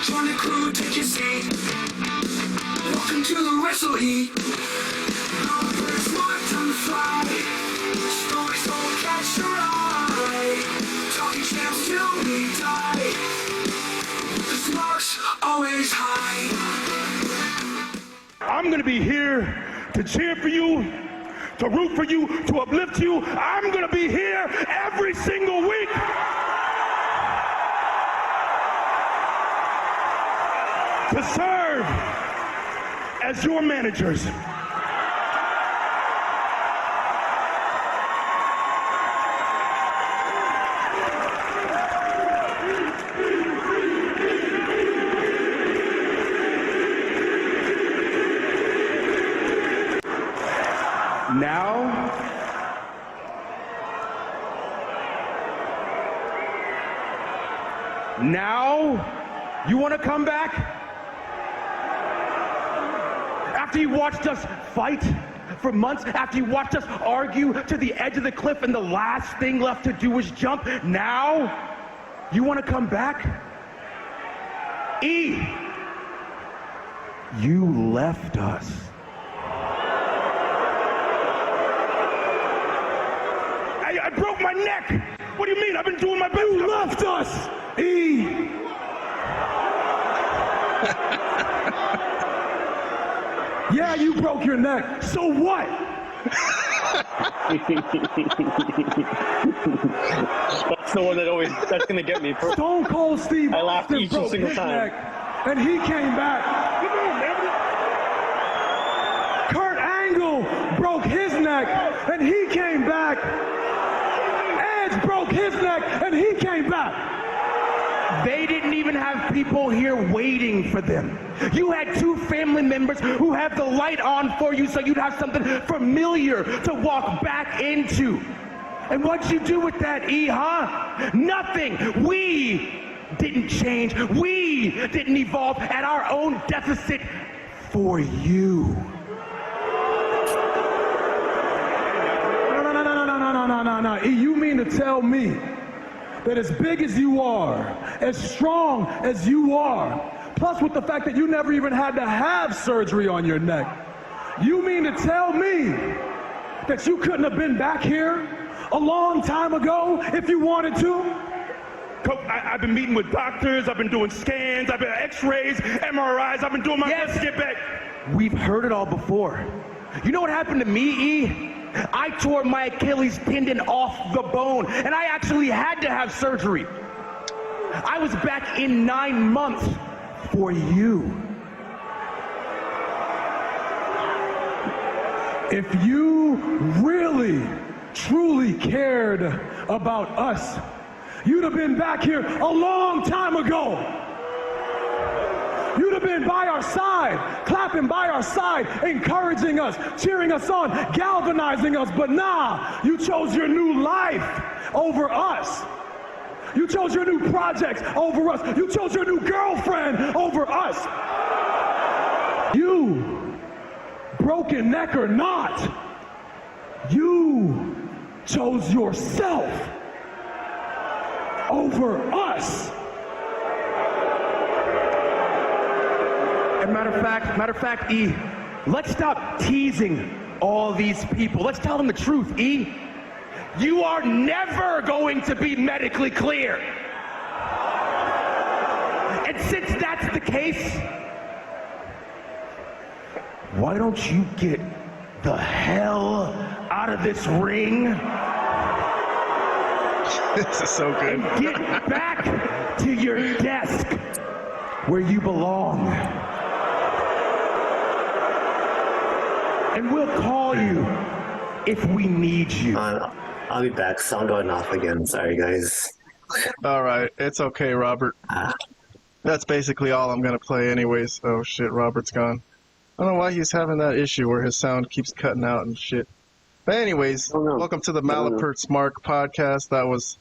Join the crew, take your seat. Welcome to the Wrestle Heat. Now the first one to fly. Stories don't catch your eye. Talking champs till we die. The sparks always high. I'm gonna be here to cheer for you, to root for you, to uplift you. I'm gonna be here every single week. To serve as your managers. Now, you want to come back? After you watched us fight for months, after you watched us argue to the edge of the cliff and the last thing left to do was jump, now, you want to come back? E, you left us. I broke my neck. What do you mean? I've been doing my best. You left us, E. Yeah, you broke your neck. So what? That's the one that's gonna get me. Stone Cold Steve I laughed Austin each broke single his time. neck, and he came back. Kurt Angle broke his neck, and he came back. Edge broke his neck, and he came back. They didn't even have people here waiting for them. You had two family members who had the light on for you so you'd have something familiar to walk back into. And what'd you do with that, E, huh? Nothing. We didn't change. We didn't evolve at our own deficit for you. No. E, you mean to tell me that as big as you are, as strong as you are, plus with the fact that you never even had to have surgery on your neck, you mean to tell me that you couldn't have been back here a long time ago if you wanted to? I've been meeting with doctors, I've been doing scans, I've been x-rays, MRIs, I've been doing my best to get back. We've heard it all before. You know what happened to me, E? I tore my Achilles tendon off the bone, and I actually had to have surgery. I was back in 9 months for you. If you really, truly cared about us, you'd have been back here a long time ago. You'd have been by our side, clapping by our side, encouraging us, cheering us on, galvanizing us. But nah, you chose your new life over us. You chose your new projects over us. You chose your new girlfriend over us. You, broken neck or not, you chose yourself over us. And matter of fact, E, let's stop teasing all these people. Let's tell them the truth, E. You are never going to be medically clear. And since that's the case, why don't you get the hell out of this ring? This is so good. And get back to your desk where you belong. And we'll call you if we need you. I'll be back. Sound going off again. Sorry, guys. All right, it's okay, Robert. That's basically all I'm gonna play, anyways. Oh shit, Robert's gone. I don't know why he's having that issue where his sound keeps cutting out and shit. But anyways, welcome to the Malapert's Mark podcast. That was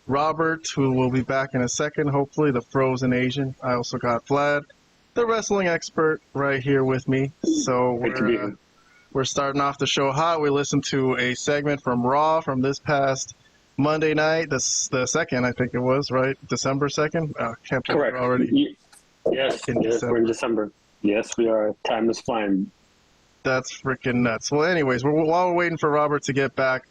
Robert, who will be back in a second. Hopefully, the frozen Asian. I also got Vlad, the wrestling expert, right here with me. So we're starting off the show hot. We listened to a segment from Raw from this past Monday night, the second, I think it was, right? December 2nd? Can't believe it already. Yes, in yes, December. we're in December. Yes, we are. Time is flying. That's freaking nuts. Well, anyways, while we're waiting for Robert to get back,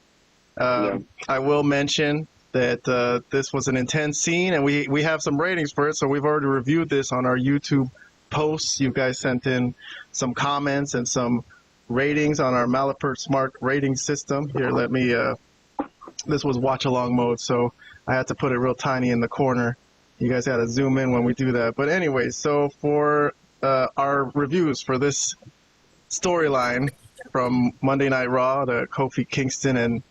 I will mention that this was an intense scene, and we have some ratings for it. So we've already reviewed this on our YouTube posts. You guys sent in some comments and some ratings on our Malapert Smart rating system. Here, let me. This was watch along mode, so I had to put it real tiny in the corner. You guys had to zoom in when we do that. But anyways, so for our reviews for this storyline from Monday Night Raw, the Kofi Kingston and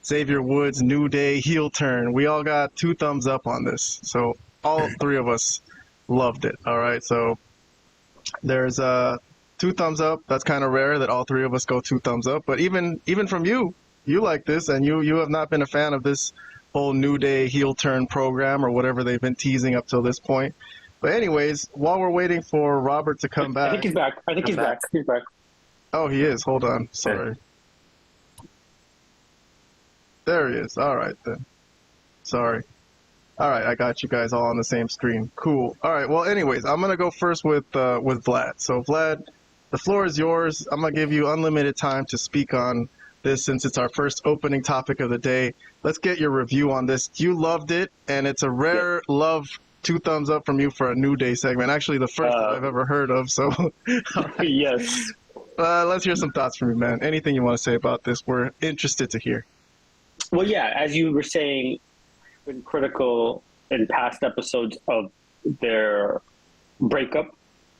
Xavier Woods New Day heel turn, we all got 2 thumbs up on this. So all 3 of us loved it. All right, so there's 2 thumbs up. That's kind of rare that all 3 of us go 2 thumbs up. But even from you like this, and you have not been a fan of this whole New Day heel turn program or whatever they've been teasing up till this point. But anyways, while we're waiting for Robert to come back. I think he's back. He's back. Oh, he is. Hold on. Sorry. There he is. All right, then. Sorry. All right, I got you guys all on the same screen. Cool. All right, well, anyways, I'm going to go first with Vlad. So, Vlad, the floor is yours. I'm going to give you unlimited time to speak on this since it's our first opening topic of the day. Let's get your review on this. You loved it, and it's a rare love 2 thumbs up from you for a New Day segment. Actually, the first that I've ever heard of. So, Yes. Let's hear some thoughts from you, man. Anything you want to say about this, we're interested to hear. Well, yeah, as you were saying, been critical in past episodes of their breakup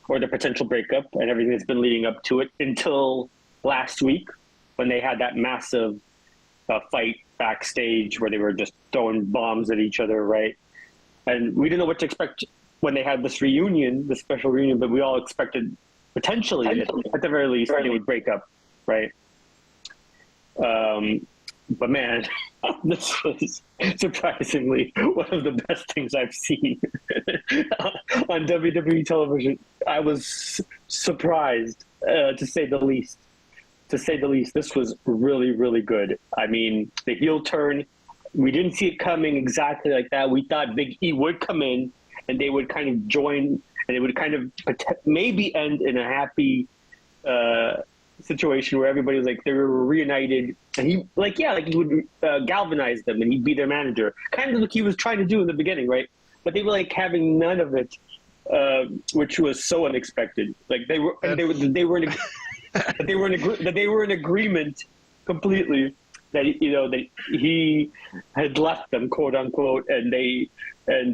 or the potential breakup and everything that's been leading up to it until last week when they had that massive fight backstage where they were just throwing bombs at each other, right? And we didn't know what to expect when they had this reunion, this special reunion, but we all expected potentially, at the very least, they would break up, right? But man, this was surprisingly one of the best things I've seen on WWE television. I was surprised, to say the least. To say the least, this was really, really good. I mean, the heel turn, we didn't see it coming exactly like that. We thought Big E would come in and they would kind of join and it would kind of maybe end in a happy situation where everybody was like, they were reunited and he he would galvanize them and he'd be their manager. Kind of like he was trying to do in the beginning, right? But they were like having none of it, which was so unexpected. Like they were in agreement completely that that he had left them, quote unquote, and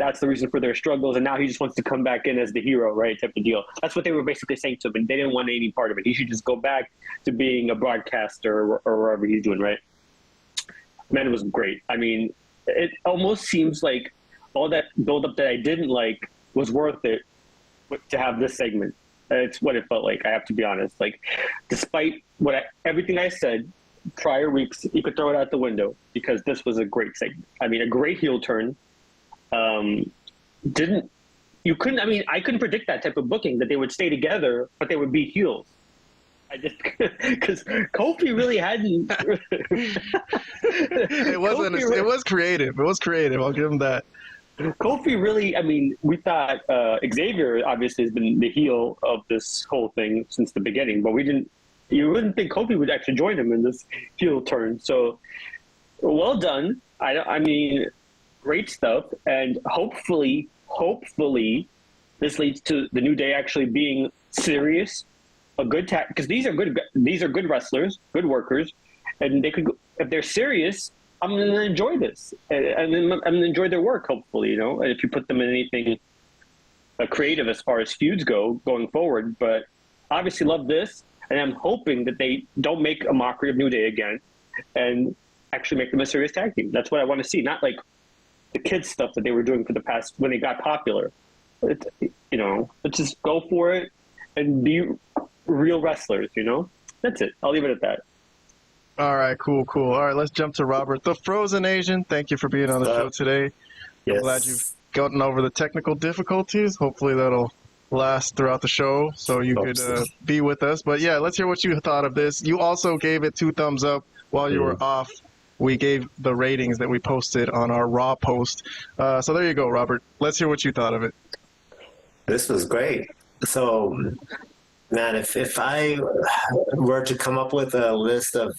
that's the reason for their struggles. And now he just wants to come back in as the hero, right? Type of deal. That's what they were basically saying to him. And they didn't want any part of it. He should just go back to being a broadcaster or wherever he's doing, right? Man, it was great. I mean, it almost seems like all that build-up that I didn't like was worth it to have this segment. It's what it felt like, I have to be honest. Like, despite everything I said prior weeks, you could throw it out the window because this was a great segment. I mean, a great heel turn. I couldn't predict that type of booking, that they would stay together, but they would be heels. Because Kofi really hadn't. It was creative. It was creative. I'll give him that. Kofi really, I mean, we thought Xavier obviously has been the heel of this whole thing since the beginning, but you wouldn't think Kofi would actually join him in this heel turn. So, well done. I mean, great stuff. And hopefully this leads to the New Day actually being serious, a good tag, because these are good wrestlers, good workers, and they could, if they're serious, I'm going to enjoy this, and I'm going to enjoy their work, hopefully, and if you put them in anything creative as far as feuds going forward. But obviously love this, and I'm hoping that they don't make a mockery of New Day again and actually make them a serious tag team. That's what I want to see, not like the kids stuff that they were doing for the past when they got popular. Let's just go for it and be real wrestlers, That's it. I'll leave it at that. All right, cool. All right, let's jump to Robert, the Frozen Asian. Thank you for being on the show today. Yes. I'm glad you've gotten over the technical difficulties. Hopefully that'll last throughout the show so you could be with us. But yeah, let's hear what you thought of this. You also gave it 2 thumbs up while you were off. We gave the ratings that we posted on our Raw post. So there you go, Robert. Let's hear what you thought of it. This was great. So, man, if I were to come up with a list of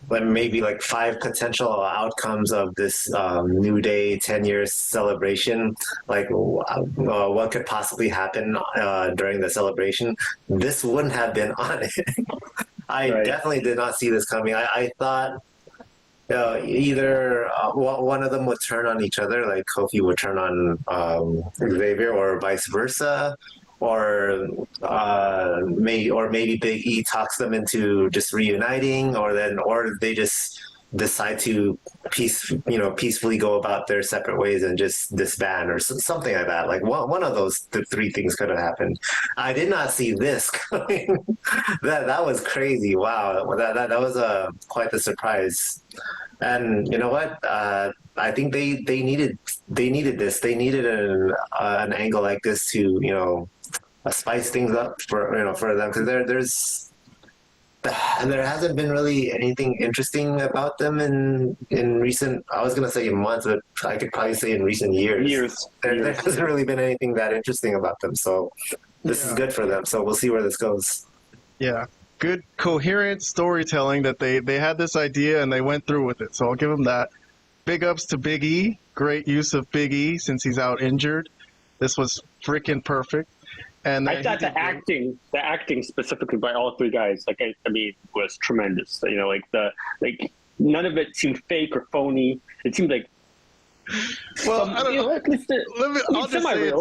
maybe like 5 potential outcomes of this New Day 10-year celebration, like what could possibly happen during the celebration, this wouldn't have been on it. I definitely did not see this coming. I thought either one of them would turn on each other, like Kofi would turn on Xavier, or vice versa, or maybe Big E talks them into just reuniting, or they just decide to peacefully go about their separate ways and just disband, or something like that. Like one of those 3 things could have happened. I did not see this coming. that was crazy. Wow, that was quite the surprise. And you know what? I think they needed this. They needed an angle like this to spice things up for them, because there hasn't been really anything interesting about them in recent, I was gonna say months, but I could probably say in recent years. There hasn't really been anything that interesting about them. So this is good for them. So we'll see where this goes. Yeah. Good coherent storytelling that they had this idea and they went through with it. So I'll give them that. Big ups to Big E. Great use of Big E since he's out injured. This was freaking perfect. And I thought the acting specifically by all 3 guys, was tremendous. None of it seemed fake or phony. It seemed like, well, I don't know. I'll just say it.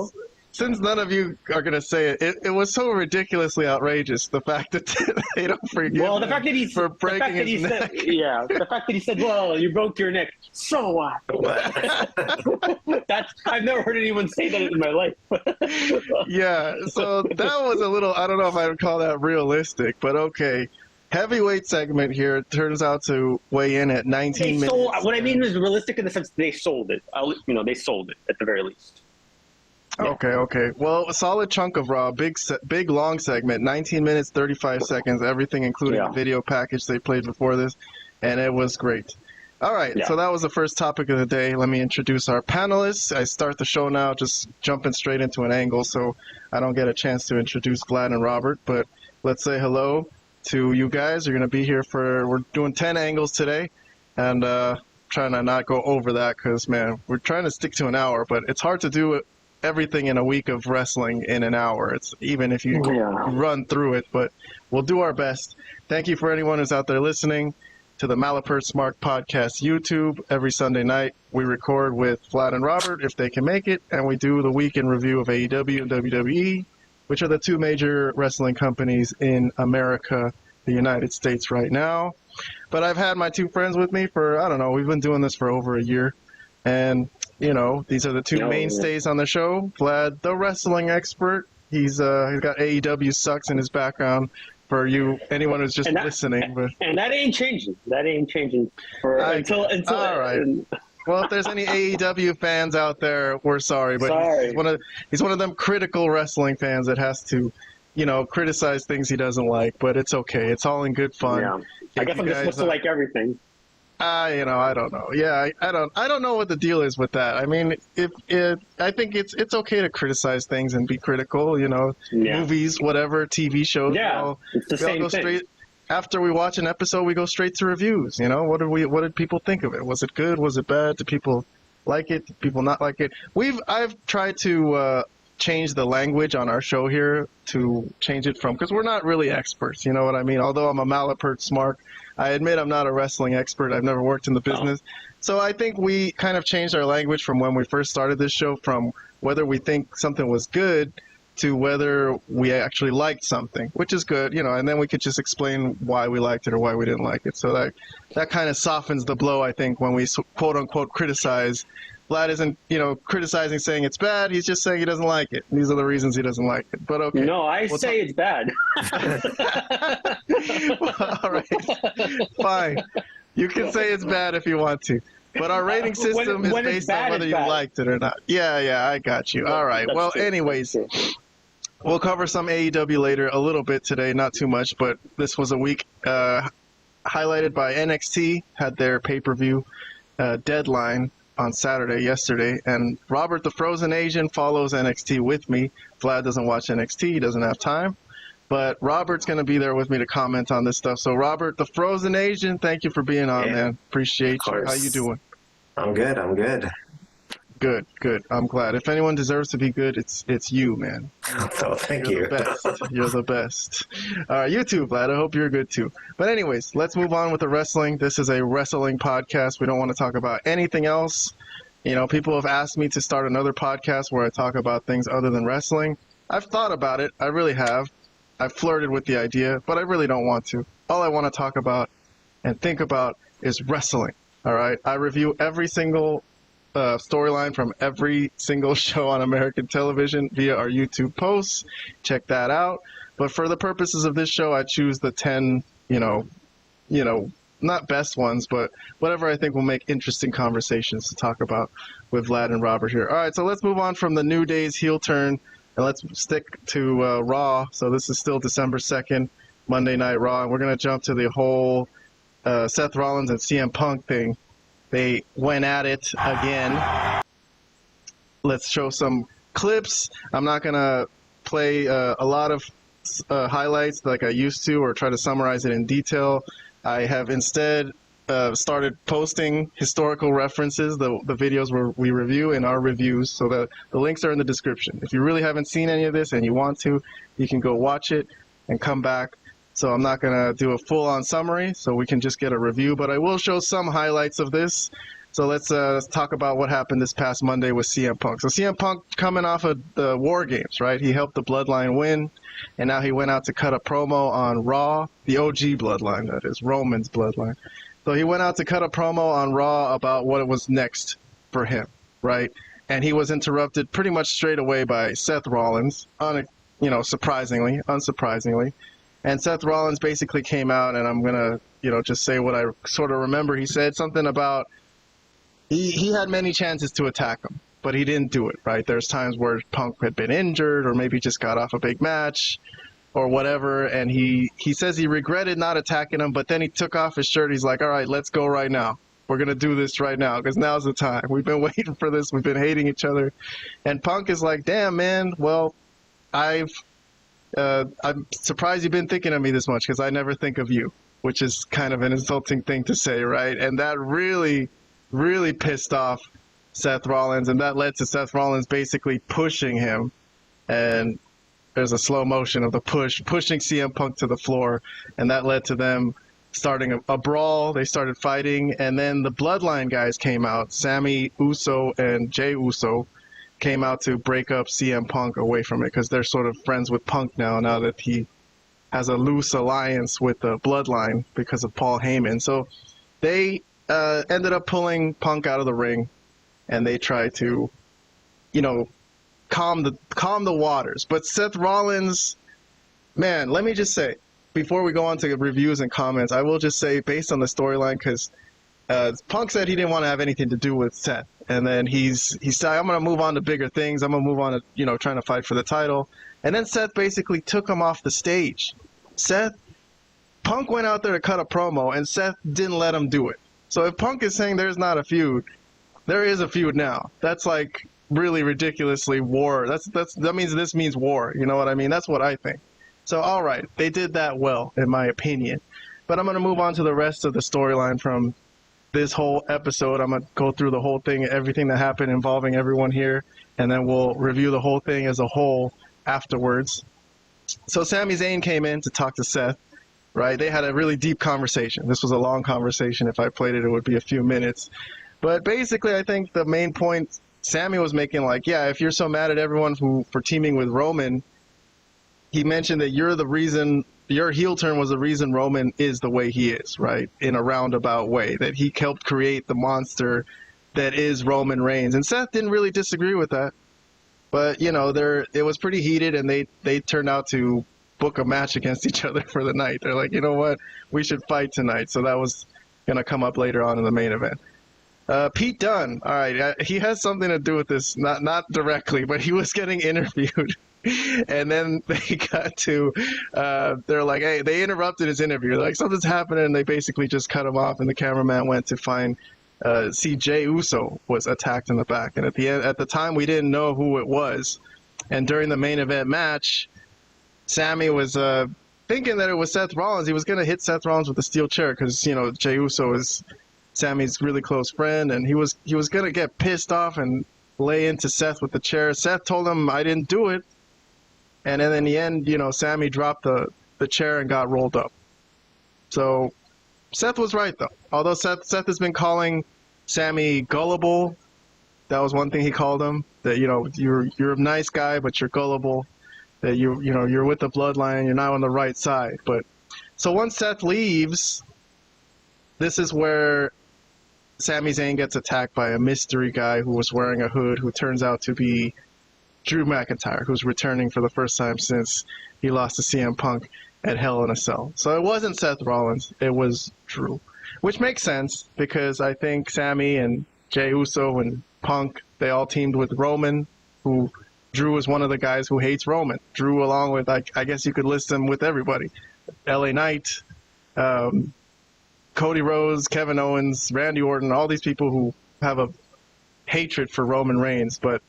Since none of you are going to say it, it was so ridiculously outrageous, the fact that they don't forgive the fact that for breaking his neck. The fact that he said, well, you broke your neck. So what? I've never heard anyone say that in my life. Yeah, so that was a little, I don't know if I would call that realistic, but okay. Heavyweight segment here. It turns out to weigh in at 19 minutes. What I mean is realistic in the sense they sold it. They sold it at the very least. Okay. Well, a solid chunk of Raw, big long segment, 19 minutes, 35 seconds, everything including the video package they played before this, and it was great. All right, so that was the first topic of the day. Let me introduce our panelists. I start the show now, just jumping straight into an angle, so I don't get a chance to introduce Vlad and Robert, but let's say hello to you guys. You're going to be here we're doing 10 angles today, and trying to not go over that because, man, we're trying to stick to an hour, but it's hard to do it. Everything in a week of wrestling in an hour. It's even if you run through it, but we'll do our best. Thank you for anyone who's out there listening to the Malapert Smart Podcast YouTube. Every Sunday night we record with Vlad and Robert if they can make it, and we do the week in review of AEW and WWE, which are the 2 major wrestling companies in America, the United States right now. But I've had my 2 friends with me for, I don't know, we've been doing this for over a year, and these are the 2 mainstays on the show. Vlad, the wrestling expert. He's got AEW sucks in his background for anyone who's just listening. But and that ain't changing. Until. All right. Well, if there's any AEW fans out there, we're sorry, but he's one of them critical wrestling fans that has to, criticize things he doesn't like. But it's okay. It's all in good fun. Yeah. I guess I'm just supposed to like everything. I don't know. Yeah, I don't know what the deal is with that. I mean, I think it's okay to criticize things and be critical. Movies, whatever, TV shows. Yeah, it's the same thing. After we watch an episode, we go straight to reviews. What did people think of it? Was it good? Was it bad? Did people like it? Did people not like it? I've tried to change the language on our show here to change it from, because we're not really experts. You know what I mean? Although I'm a Malapert Smart. I admit I'm not a wrestling expert. I've never worked in the business. So I think we kind of changed our language from when we first started this show, from whether we think something was good to whether we actually liked something, which is good, and then we could just explain why we liked it or why we didn't like it. So that kind of softens the blow, I think, when we quote unquote criticize. Vlad isn't, criticizing, saying it's bad. He's just saying he doesn't like it. These are the reasons he doesn't like it. But okay. No, I say it's bad. All right. Fine. You can say it's bad if you want to. But our rating system is based on whether you liked it or not. Yeah, I got you. All right. Well, anyways, we'll cover some AEW later a little bit today. Not too much, but this was a week highlighted by NXT, had their pay-per-view deadline. on Saturday, yesterday, and Robert the Frozen Asian follows NXT with me. Vlad doesn't watch NXT, he doesn't have time. But Robert's going to be there with me to comment on this stuff. So, Robert, the Frozen Asian, thank you for being on, man. Appreciate you. How you doing? I'm good. Good. I'm glad. If anyone deserves to be good, it's you, man. So thank You're you. the best. You're the best. All right, you too, Vlad. I hope you're good too. But anyways, let's move on with the wrestling. This is a wrestling podcast. We don't want to talk about anything else. You know, people have asked me to start another podcast where I talk about things other than wrestling. I've thought about it. I really have. I've flirted with the idea, but I really don't want to. All I want to talk about and think about is wrestling. All right? I review every single storyline from every single show on American television via our YouTube posts. Check that out. But for the purposes of this show, I choose the 10, not best ones, but whatever I think will make interesting conversations to talk about with Vlad and Robert here. All right, so let's move on from the New Day's heel turn, and let's stick to Raw. So this is still December 2nd, Monday Night Raw, and we're going to jump to the whole Seth Rollins and CM Punk thing. They went at it again. Let's show some clips. I'm not going to play a lot of highlights like I used to or try to summarize it in detail. I have instead started posting historical references, the videos where we review in our reviews, so that the links are in the description. If you really haven't seen any of this and you want to, you can go watch it and come back. So I'm not going to do a full-on summary, so we can just get a review, but I will show some highlights of this. So let's talk about what happened this past Monday with CM Punk. So CM Punk coming off of the War Games, right? He helped the Bloodline win, and now he went out to cut a promo on Raw, the OG Bloodline, that is, Roman's Bloodline. So he went out to cut a promo on Raw about what was next for him, right? And he was interrupted pretty much straight away by Seth Rollins, unsurprisingly. And Seth Rollins basically came out, and I'm going to, just say what I sort of remember. He said something about he had many chances to attack him, but he didn't do it, right? There's times where Punk had been injured or maybe just got off a big match or whatever, and he says he regretted not attacking him, but then he took off his shirt. He's like, all right, let's go right now. We're going to do this right now because now's the time. We've been waiting for this. We've been hating each other. And Punk is like, damn, man, well, I'm surprised you've been thinking of me this much because I never think of you, which is kind of an insulting thing to say, right? And that really, really pissed off Seth Rollins, and that led to Seth Rollins basically pushing him. And there's a slow motion of the pushing CM Punk to the floor, and that led to them starting a brawl. They started fighting, and then the Bloodline guys came out. Sammy Uso and Jey Uso came out to break up CM Punk away from it because they're sort of friends with Punk now that he has a loose alliance with the Bloodline because of Paul Heyman. So they ended up pulling Punk out of the ring, and they tried to, calm the waters. But Seth Rollins, man, let me just say, before we go on to reviews and comments, I will just say, based on the storyline, because Punk said he didn't want to have anything to do with Seth. And then he said, I'm going to move on to bigger things. I'm going to move on to, trying to fight for the title. And then Seth basically took him off the stage. Punk went out there to cut a promo, and Seth didn't let him do it. So if Punk is saying there's not a feud, there is a feud now. That's like really ridiculously war. That means this means war. You know what I mean? That's what I think. So, all right, they did that well, in my opinion. But I'm going to move on to the rest of the storyline from this whole episode. I'm going to go through the whole thing, everything that happened involving everyone here, and then we'll review the whole thing as a whole afterwards. So Sami Zayn came in to talk to Seth, right? They had a really deep conversation. This was a long conversation. If I played it, it would be a few minutes. But basically, I think the main point Sami was making, like, yeah, if you're so mad at everyone for teaming with Roman, he mentioned that you're the reason, your heel turn was the reason Roman is the way he is, right? In a roundabout way, that he helped create the monster that is Roman Reigns. And Seth didn't really disagree with that. But, it was pretty heated, and they turned out to book a match against each other for the night. They're like, you know what? We should fight tonight. So that was going to come up later on in the main event. Pete Dunne, all right, he has something to do with this, not directly, but he was getting interviewed. And then they got to, they're like, hey, they interrupted his interview. They're like, something's happening, and they basically just cut him off, and the cameraman went to find Jey Uso was attacked in the back, and at the time we didn't know who it was. And during the main event match, Sammy was thinking that it was Seth Rollins. He was going to hit Seth Rollins with a steel chair because, you know, Jey Uso is Sammy's really close friend, and he was going to get pissed off and lay into Seth with the chair. Seth told him, I didn't do it. And then in the end, you know, Sammy dropped the chair and got rolled up. So Seth was right, though. Although Seth has been calling Sammy gullible. That was one thing he called him. That, you know, you're a nice guy, but you're gullible. That you're with the Bloodline, you're not on the right side. But so once Seth leaves, this is where Sami Zayn gets attacked by a mystery guy who was wearing a hood, who turns out to be Drew McIntyre, who's returning for the first time since he lost to CM Punk at Hell in a Cell. So it wasn't Seth Rollins, it was Drew. Which makes sense, because I think Sammy and Jey Uso and Punk, they all teamed with Roman, who Drew is one of the guys who hates Roman. Drew, along with, I guess you could list him with everybody. LA Knight, Cody Rhodes, Kevin Owens, Randy Orton, all these people who have a hatred for Roman Reigns. But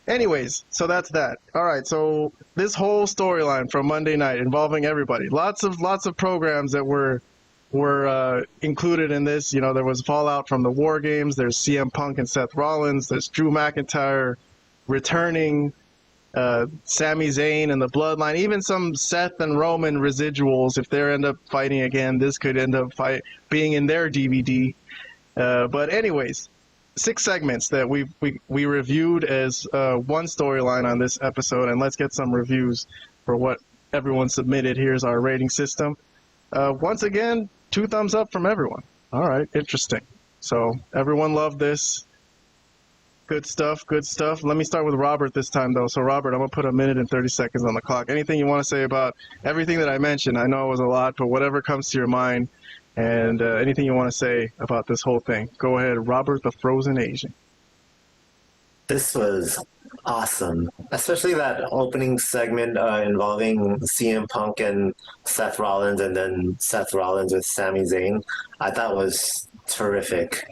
anyways, so that's that. All right, so this whole storyline from Monday night involving everybody, lots of programs that were included in this. You know, there was fallout from the War Games. There's CM Punk and Seth Rollins. There's Drew McIntyre returning, Sami Zayn and the Bloodline, even some Seth and Roman residuals. If they end up fighting again, this could end up being in their DVD. But anyways, 6 segments that we reviewed as one storyline on this episode, and let's get some reviews for what everyone submitted. Here's our rating system. Once again, 2 thumbs up from everyone. All right, interesting. So everyone loved this. Good stuff, good stuff. Let me start with Robert this time, though. So, Robert, I'm going to put 1 minute and 30 seconds on the clock. Anything you want to say about everything that I mentioned? I know it was a lot, but whatever comes to your mind, and anything you want to say about this whole thing. Go ahead, Robert the Frozen Asian. This was awesome, especially that opening segment involving CM Punk and Seth Rollins, and then Seth Rollins with Sami Zayn. I thought was terrific.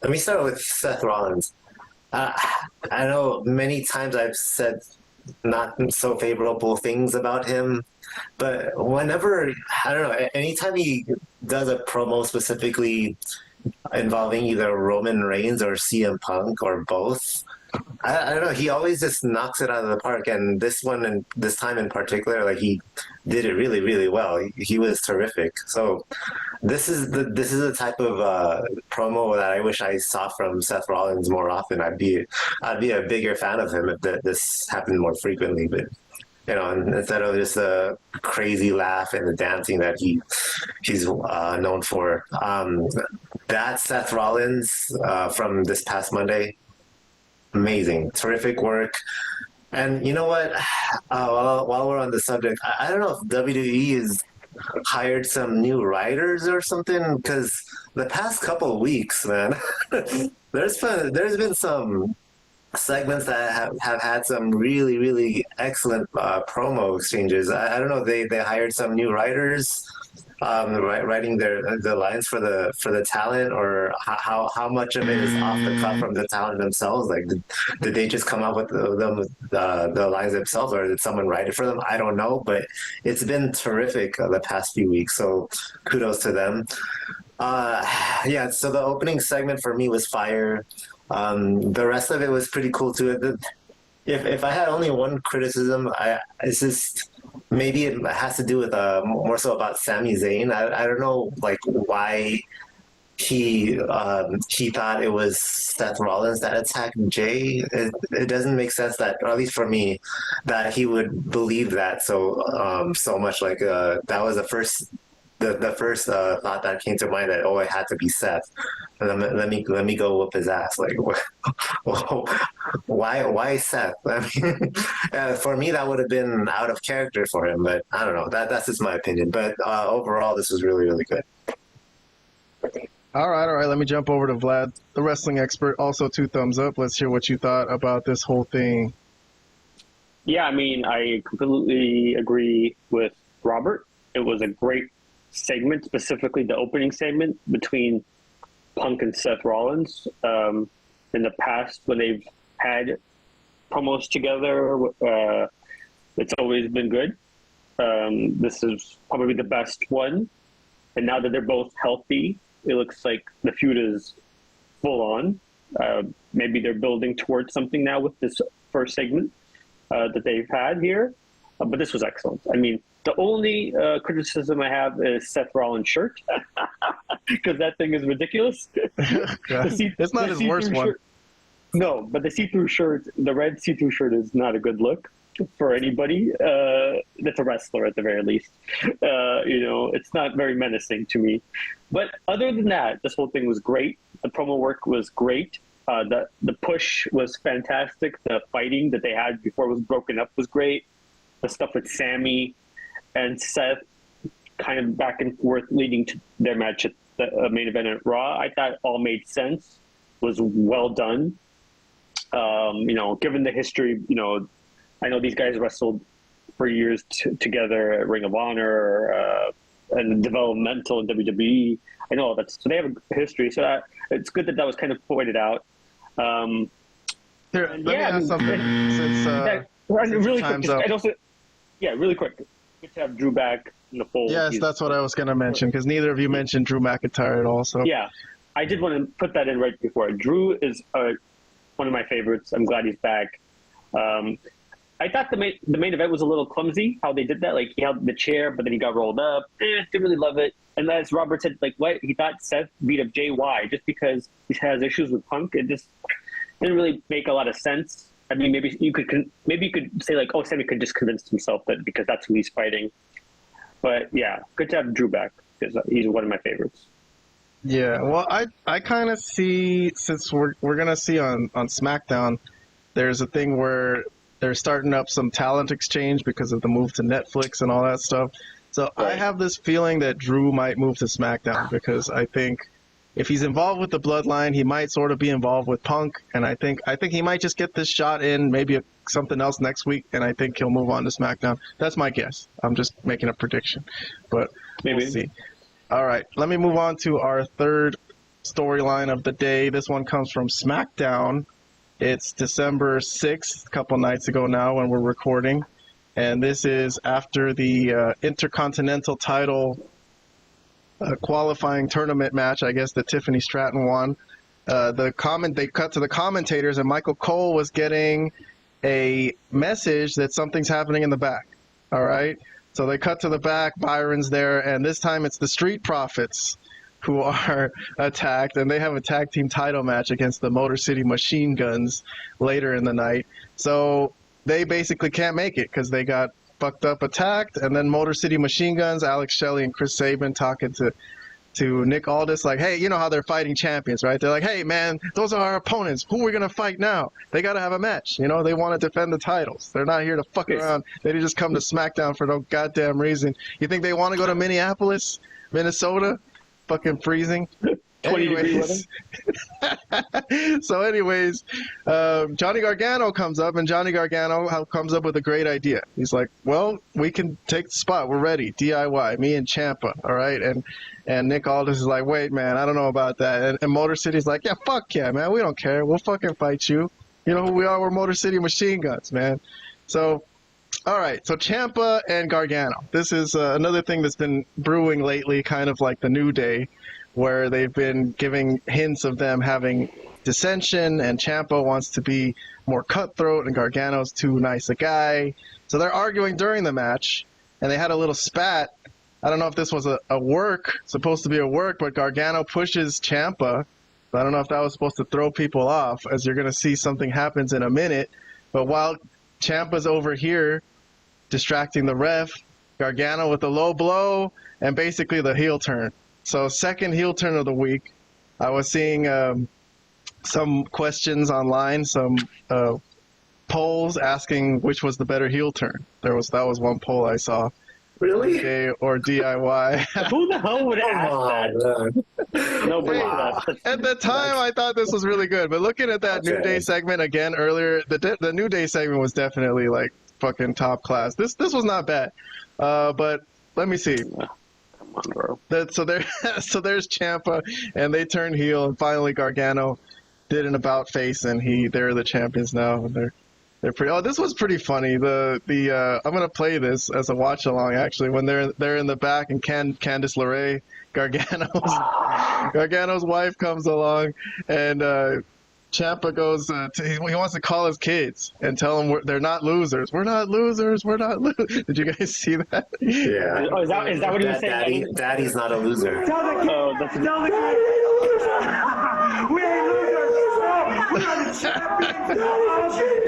Let me start with Seth Rollins. I know many times I've said not so favorable things about him, but whenever, I don't know, anytime he does a promo specifically involving either Roman Reigns or CM Punk or both, I don't know, he always just knocks it out of the park. And this one, and this time in particular, like, he did it really, really well. He was terrific. So this is the type of promo that I wish I saw from Seth Rollins more often. I'd be a bigger fan of him if this happened more frequently. But you know, instead of just a crazy laugh and the dancing that he's known for, that Seth Rollins from this past Monday, amazing, terrific work. And you know what? While we're on the subject, I don't know if WWE has hired some new writers or something, because the past couple of weeks, man, there's been some segments that have had some really, really excellent promo exchanges. I don't know if they hired some new writers writing the lines for the talent, or how much of it is off the cuff from the talent themselves. Like, did they just come up with the lines themselves, or did someone write it for them? I don't know, but it's been terrific the past few weeks, so kudos to them. Yeah, so the opening segment for me was fire. The rest of it was pretty cool too. If I had only one criticism, it's just maybe it has to do with more so about Sami Zayn. I don't know, like, why he thought it was Seth Rollins that attacked Jay. It doesn't make sense that, or at least for me, that he would believe that so much. Like, that was the first thought that came to mind, that it had to be Seth. Let me go whoop his ass. Like, why Seth? I mean, for me, that would have been out of character for him. But I don't know. That's just my opinion. But overall, this was really, really good. All right. Let me jump over to Vlad, the wrestling expert. Also, 2 thumbs up. Let's hear what you thought about this whole thing. Yeah, I mean, I completely agree with Robert. It was a great segment, specifically the opening segment between Punk and Seth Rollins. In the past, when they've had promos together, it's always been good. This is probably the best one. And now that they're both healthy, it looks like the feud is full on. Maybe they're building towards something now with this first segment that they've had here. But this was excellent. I mean, the only criticism I have is Seth Rollins' shirt, because that thing is ridiculous. It's not his worst one. No, but the see-through shirt, the red see-through shirt, is not a good look for anybody that's a wrestler at the very least. It's not very menacing to me. But other than that, this whole thing was great. The promo work was great. The push was fantastic. The fighting that they had before it was broken up was great. The stuff with Sammy and Seth kind of back and forth leading to their match at the main event at Raw, I thought all made sense, was well done. Given the history, I know these guys wrestled for years together at Ring of Honor and developmental in WWE. I know so they have a history. So it's good that was kind of pointed out. Here, let me ask something. Really quick. Really quick. Good to have Drew back in the fold. Yes, that's what I was going to mention, because neither of you mentioned Drew McIntyre at all. So yeah, I did want to put that in right before. Drew is one of my favorites. I'm glad he's back. I thought the main event was a little clumsy, how they did that. Like, he held the chair, but then he got rolled up. Didn't really love it. And as Robert said, what? He thought Seth beat up JY just because he has issues with Punk. It just didn't really make a lot of sense. I mean, maybe you could say, oh, Sammy could just convince himself that because that's who he's fighting. But yeah, good to have Drew back, because he's one of my favorites. Yeah, well, I kind of see, since we're going to see on SmackDown, there's a thing where they're starting up some talent exchange because of the move to Netflix and all that stuff. So right. I have this feeling that Drew might move to SmackDown, because I think if he's involved with the Bloodline, he might sort of be involved with Punk, and I think he might just get this shot in, maybe something else next week, and I think he'll move on to SmackDown. That's my guess. I'm just making a prediction, but maybe. We'll see. All right, let me move on to our third storyline of the day. This one comes from SmackDown. It's December 6th, a couple nights ago now when we're recording, and this is after the Intercontinental title qualifying tournament match, I guess, that Tiffany Stratton won. They cut to the commentators, and Michael Cole was getting a message that something's happening in the back. All right? So they cut to the back, Byron's there, and this time it's the Street Profits who are attacked, and they have a tag team title match against the Motor City Machine Guns later in the night. So they basically can't make it because they got fucked up, attacked, and then Motor City Machine Guns, Alex Shelley and Chris Sabin talking to Nick Aldis, like, hey, you know how they're fighting champions, right? They're like, hey, man, those are our opponents. Who are we going to fight now? They got to have a match. You know, they want to defend the titles. They're not here to fuck around. They didn't just come to SmackDown for no goddamn reason. You think they want to go to Minneapolis, Minnesota? Fucking freezing. 20 degree weather. So anyways, Johnny Gargano comes up, and Johnny Gargano comes up with a great idea. He's like, well, we can take the spot. We're ready. DIY, me and Ciampa, all right? And Nick Aldis is like, wait, man, I don't know about that. And Motor City's like, yeah, fuck yeah, man. We don't care. We'll fucking fight you. You know who we are? We're Motor City Machine Guns, man. So, all right. So Ciampa and Gargano. This is another thing that's been brewing lately, kind of like the New Day, where they've been giving hints of them having dissension, and Ciampa wants to be more cutthroat, and Gargano's too nice a guy. So they're arguing during the match, and they had a little spat. I don't know if this was a work, supposed to be a work, but Gargano pushes Ciampa. I don't know if that was supposed to throw people off, as you're going to see something happens in a minute. But while Ciampa's over here distracting the ref, Gargano with a low blow, and basically the heel turn. So second heel turn of the week. I was seeing some questions online, some polls asking which was the better heel turn. That was one poll I saw. Really? Okay, or DIY. Who the hell would ask that? Nobody asked. At the time, I thought this was really good, but looking at that New Day segment again earlier, the New Day segment was definitely like fucking top class. This was not bad, but let me see. Come on, bro. So there, so there's Ciampa, and they turned heel, and finally Gargano did an about face, and they're the champions now, and they're pretty. Oh, this was pretty funny. I'm gonna play this as a watch along actually when they're in the back, and Candice LeRae, Gargano's wife comes along, and Ciampa goes. He wants to call his kids and tell them they're not losers. We're not losers. We're not losers. Did you guys see that? Yeah. Oh, is that what he was saying? Daddy's not a loser. Tell the kids. Oh, that's Tell the kids. We ain't losers. We are the champions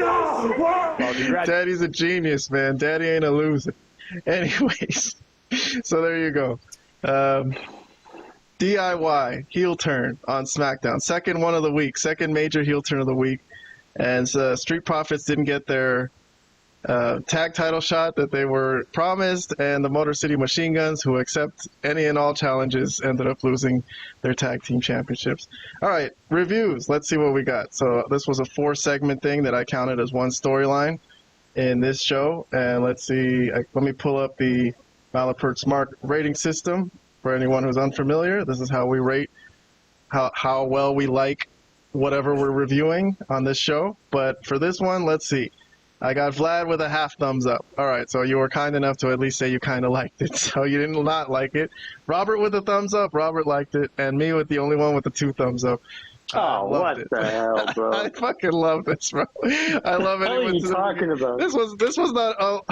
of the world. Daddy's a genius, man. Daddy ain't a loser. Anyways, so there you go. DIY heel turn on SmackDown. Second one of the week. Second major heel turn of the week. And Street Profits didn't get their tag title shot that they were promised, and the Motor City Machine Guns, who accept any and all challenges, ended up losing their tag team championships. All right, reviews. Let's see what we got. So this was a 4-segment thing that I counted as one storyline in this show. And let's see. Let me pull up the Malapert Smart rating system. For anyone who's unfamiliar, this is how we rate how well we like whatever we're reviewing on this show. But for this one, let's see. I got Vlad with a half thumbs up. All right, so you were kind enough to at least say you kind of liked it. So you didn't not like it. Robert with a thumbs up. Robert liked it. And me with the only one with the 2 thumbs up. Oh, what the hell, bro? I fucking love this, bro. I love it. What are you talking about? This was not... Oh,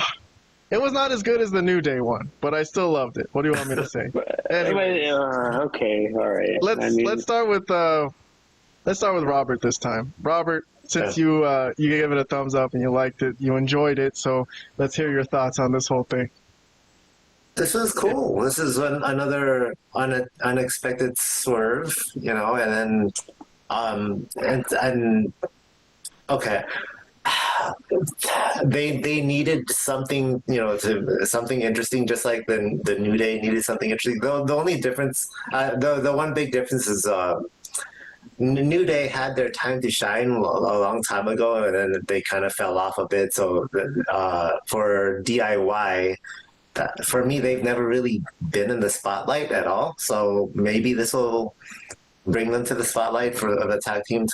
it was not as good as the New Day one, but I still loved it. What do you want me to say? Anyway, okay, all right. Let's start with Robert this time. Robert, since you gave it a thumbs up and you liked it, you enjoyed it, so let's hear your thoughts on this whole thing. This was cool. This is another unexpected swerve, and then okay. They needed something, something interesting, just like the New Day needed something interesting. The only difference, the one big difference is New Day had their time to shine a long time ago, and then they kind of fell off a bit. So for DIY, for me, they've never really been in the spotlight at all. So maybe this will bring them to the spotlight for the tag team as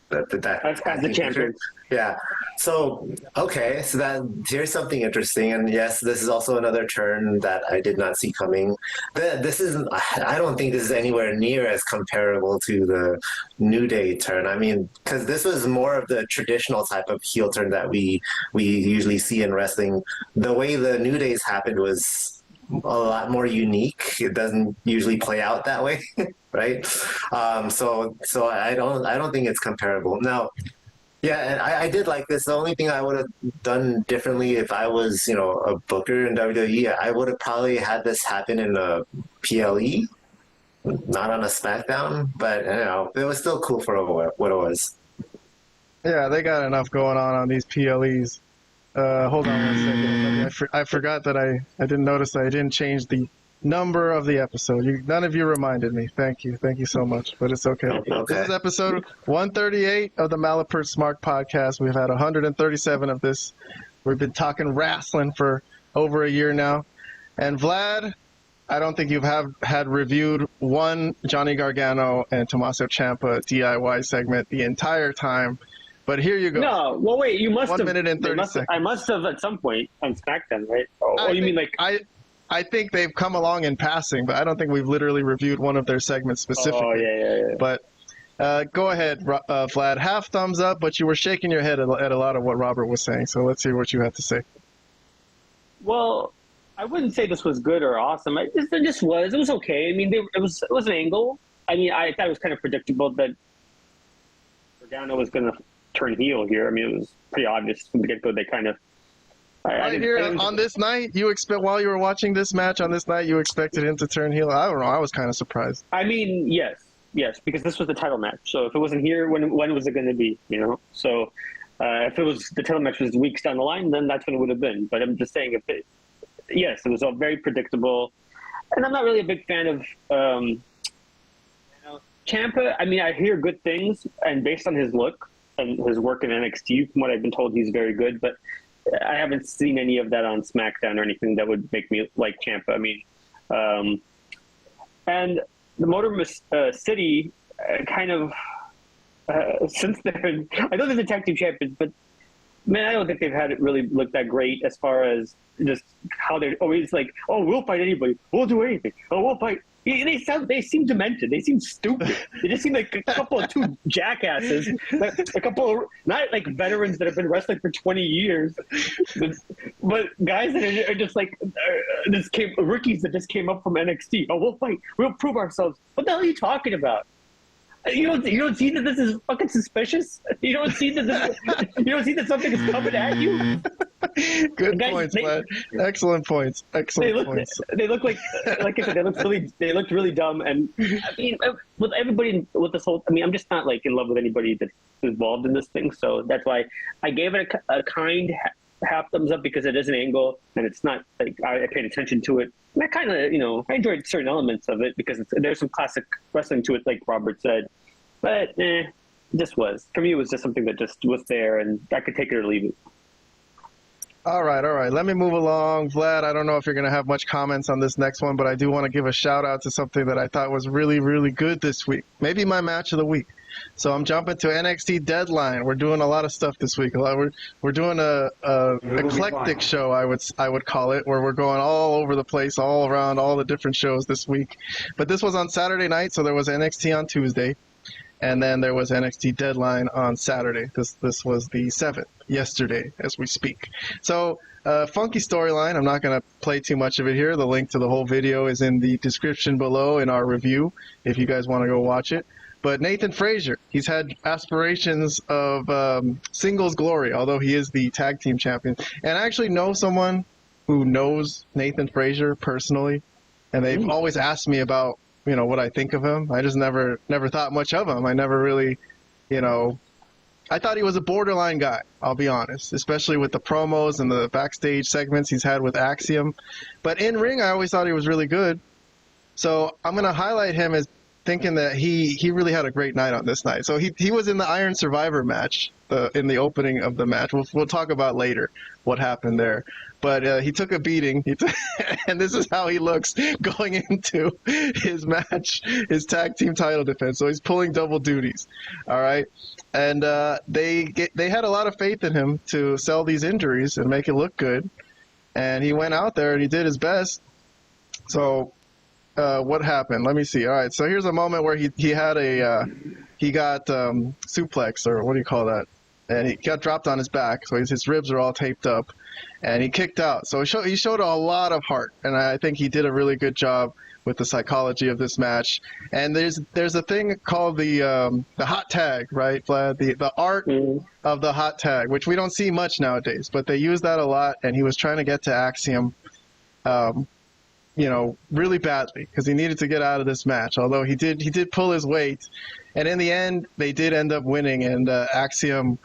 the champion. Yeah. So here's something interesting, and yes, this is also another turn that I did not see coming. I don't think this is anywhere near as comparable to the New Day turn. I mean, because this was more of the traditional type of heel turn that we usually see in wrestling. The way the New Days happened was a lot more unique. It doesn't usually play out that way. Right. So I don't think it's comparable. Now, yeah, and I did like this. The only thing I would have done differently if I was, a booker in WWE, I would have probably had this happen in a PLE, not on a SmackDown. But it was still cool for what it was. Yeah, they got enough going on these PLEs. Hold on 1 second. I forgot that I didn't notice that I didn't change the number of the episode. None of you reminded me. Thank you so much, but it's okay. This is episode 138 of the Malapert Smart podcast. We've had 137 of this. We've been talking wrestling for over a year now. And Vlad, I don't think you've had reviewed one Johnny Gargano and Tommaso Ciampa DIY segment the entire time. But here you go. No, well, wait, you must have. 1 minute and 30 seconds. I must have at some point on SmackDown, right? Oh, you mean like... I think they've come along in passing, but I don't think we've literally reviewed one of their segments specifically. Oh, yeah. But go ahead, Vlad. Half thumbs up, but you were shaking your head at a lot of what Robert was saying, so let's hear what you have to say. Well, I wouldn't say this was good or awesome. It just was. It was okay. I mean, it was an angle. I mean, I thought it was kind of predictable that Gargano was going to turn heel here. I mean, it was pretty obvious from the get-go. They kind of... on this night, while you were watching this match on this night, you expected him to turn heel? I don't know. I was kind of surprised. I mean, yes, because this was the title match. So if it wasn't here, when was it going to be? So if it was the title match was weeks down the line, then that's when it would have been. But I'm just saying, it was all very predictable, and I'm not really a big fan of Ciampa. I mean, I hear good things, and based on his look and his work in NXT, from what I've been told, he's very good, but. I haven't seen any of that on SmackDown or anything that would make me like Ciampa. I mean, and the Motor City kind of since they're, I know they're the tag team champions, but man, I don't think they've had it really look that great as far as just how they're always like, oh, we'll fight anybody, we'll do anything, oh, we'll fight. They seem demented. They seem stupid. They just seem like a couple of two jackasses, like a couple of not like veterans that have been wrestling for 20 years, but guys that are just like rookies that just came up from NXT. Oh, we'll fight. We'll prove ourselves. What the hell are you talking about? You don't see that this is fucking suspicious? You don't see that something is coming at you? Good points, Vlad. Excellent points. Excellent points. They look like I said, they looked really dumb. And I mean, with everybody with this whole, I mean, I'm just not like in love with anybody that's involved in this thing. So that's why I gave it a kind half thumbs up, because it is an angle and it's not like I paid attention to it. And I kind of, I enjoyed certain elements of it because there's some classic wrestling to it, like Robert said. But just was. For me, it was just something that just was there, and I could take it or leave it. All right. Let me move along. Vlad, I don't know if you're going to have much comments on this next one, but I do want to give a shout-out to something that I thought was really, really good this week. Maybe my match of the week. So I'm jumping to NXT Deadline. We're doing a lot of stuff this week. We're doing a eclectic show, I would call it, where we're going all over the place, all around all the different shows this week. But this was on Saturday night, so there was NXT on Tuesday, and then there was NXT Deadline on Saturday. This was the 7th, yesterday, as we speak. So funky storyline. I'm not going to play too much of it here. The link to the whole video is in the description below in our review, if you guys want to go watch it. But Nathan Frazer, he's had aspirations of singles glory, although he is the tag team champion. And I actually know someone who knows Nathan Frazer personally, and they've always asked me about, what I think of him. I just never thought much of him. I never really, I thought he was a borderline guy, I'll be honest, especially with the promos and the backstage segments he's had with Axiom. But in ring, I always thought he was really good. So I'm going to highlight him as thinking that he really had a great night on this night. So he was in the Iron Survivor match, in the opening of the match. We'll talk about later what happened there. But he took a beating, and this is how he looks going into his match, his tag team title defense. So he's pulling double duties, all right? And they had a lot of faith in him to sell these injuries and make it look good. And he went out there and he did his best. So what happened? Let me see. All right, so here's a moment where he got suplex, or what do you call that? And he got dropped on his back, so his ribs are all taped up, and he kicked out. So he showed a lot of heart, and I think he did a really good job with the psychology of this match. And there's a thing called the hot tag, right, Vlad? The art of the hot tag, which we don't see much nowadays, but they use that a lot. And he was trying to get to Axiom, really badly, because he needed to get out of this match. Although he did pull his weight, and in the end they did end up winning. And Axiom.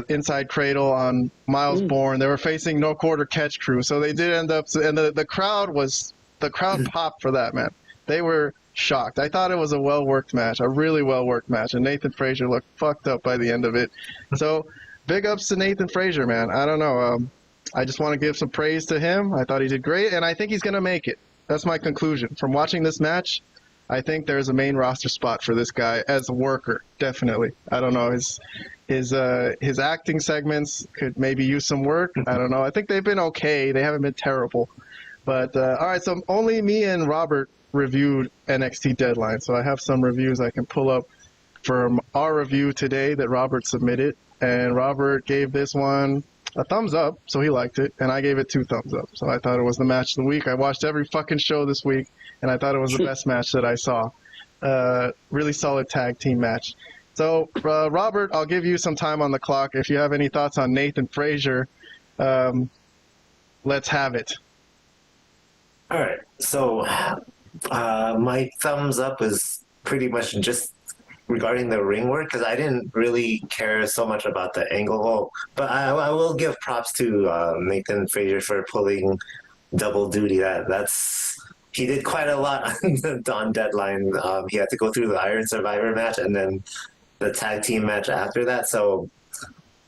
Inside Cradle on Miles Bourne. They were facing No Quarter Catch Crew, so they did end up. And the crowd popped for that, man. They were shocked. I thought it was a well-worked match, a really well-worked match, and Nathan Frazer looked fucked up by the end of it. So big ups to Nathan Frazer, man. I don't know. I just want to give some praise to him. I thought he did great, and I think he's gonna make it. That's my conclusion from watching this match. I think there's a main roster spot for this guy as a worker, definitely. I don't know, his acting segments could maybe use some work. I don't know. I think they've been okay. They haven't been terrible. But all right, so only me and Robert reviewed NXT Deadline. So I have some reviews I can pull up from our review today that Robert submitted. And Robert gave this one a thumbs up, so he liked it, and I gave it 2 thumbs up. So I thought it was the match of the week. I watched every fucking show this week, and I thought it was the best match that I saw. Really solid tag team match. So, Robert, I'll give you some time on the clock. If you have any thoughts on Nathan Frazer, let's have it. All right. So my thumbs up is pretty much just regarding the ring work, because I didn't really care so much about the angle. But I will give props to Nathan Frazer for pulling double duty. He did quite a lot on Deadline. He had to go through the Iron Survivor match and then the tag team match after that. So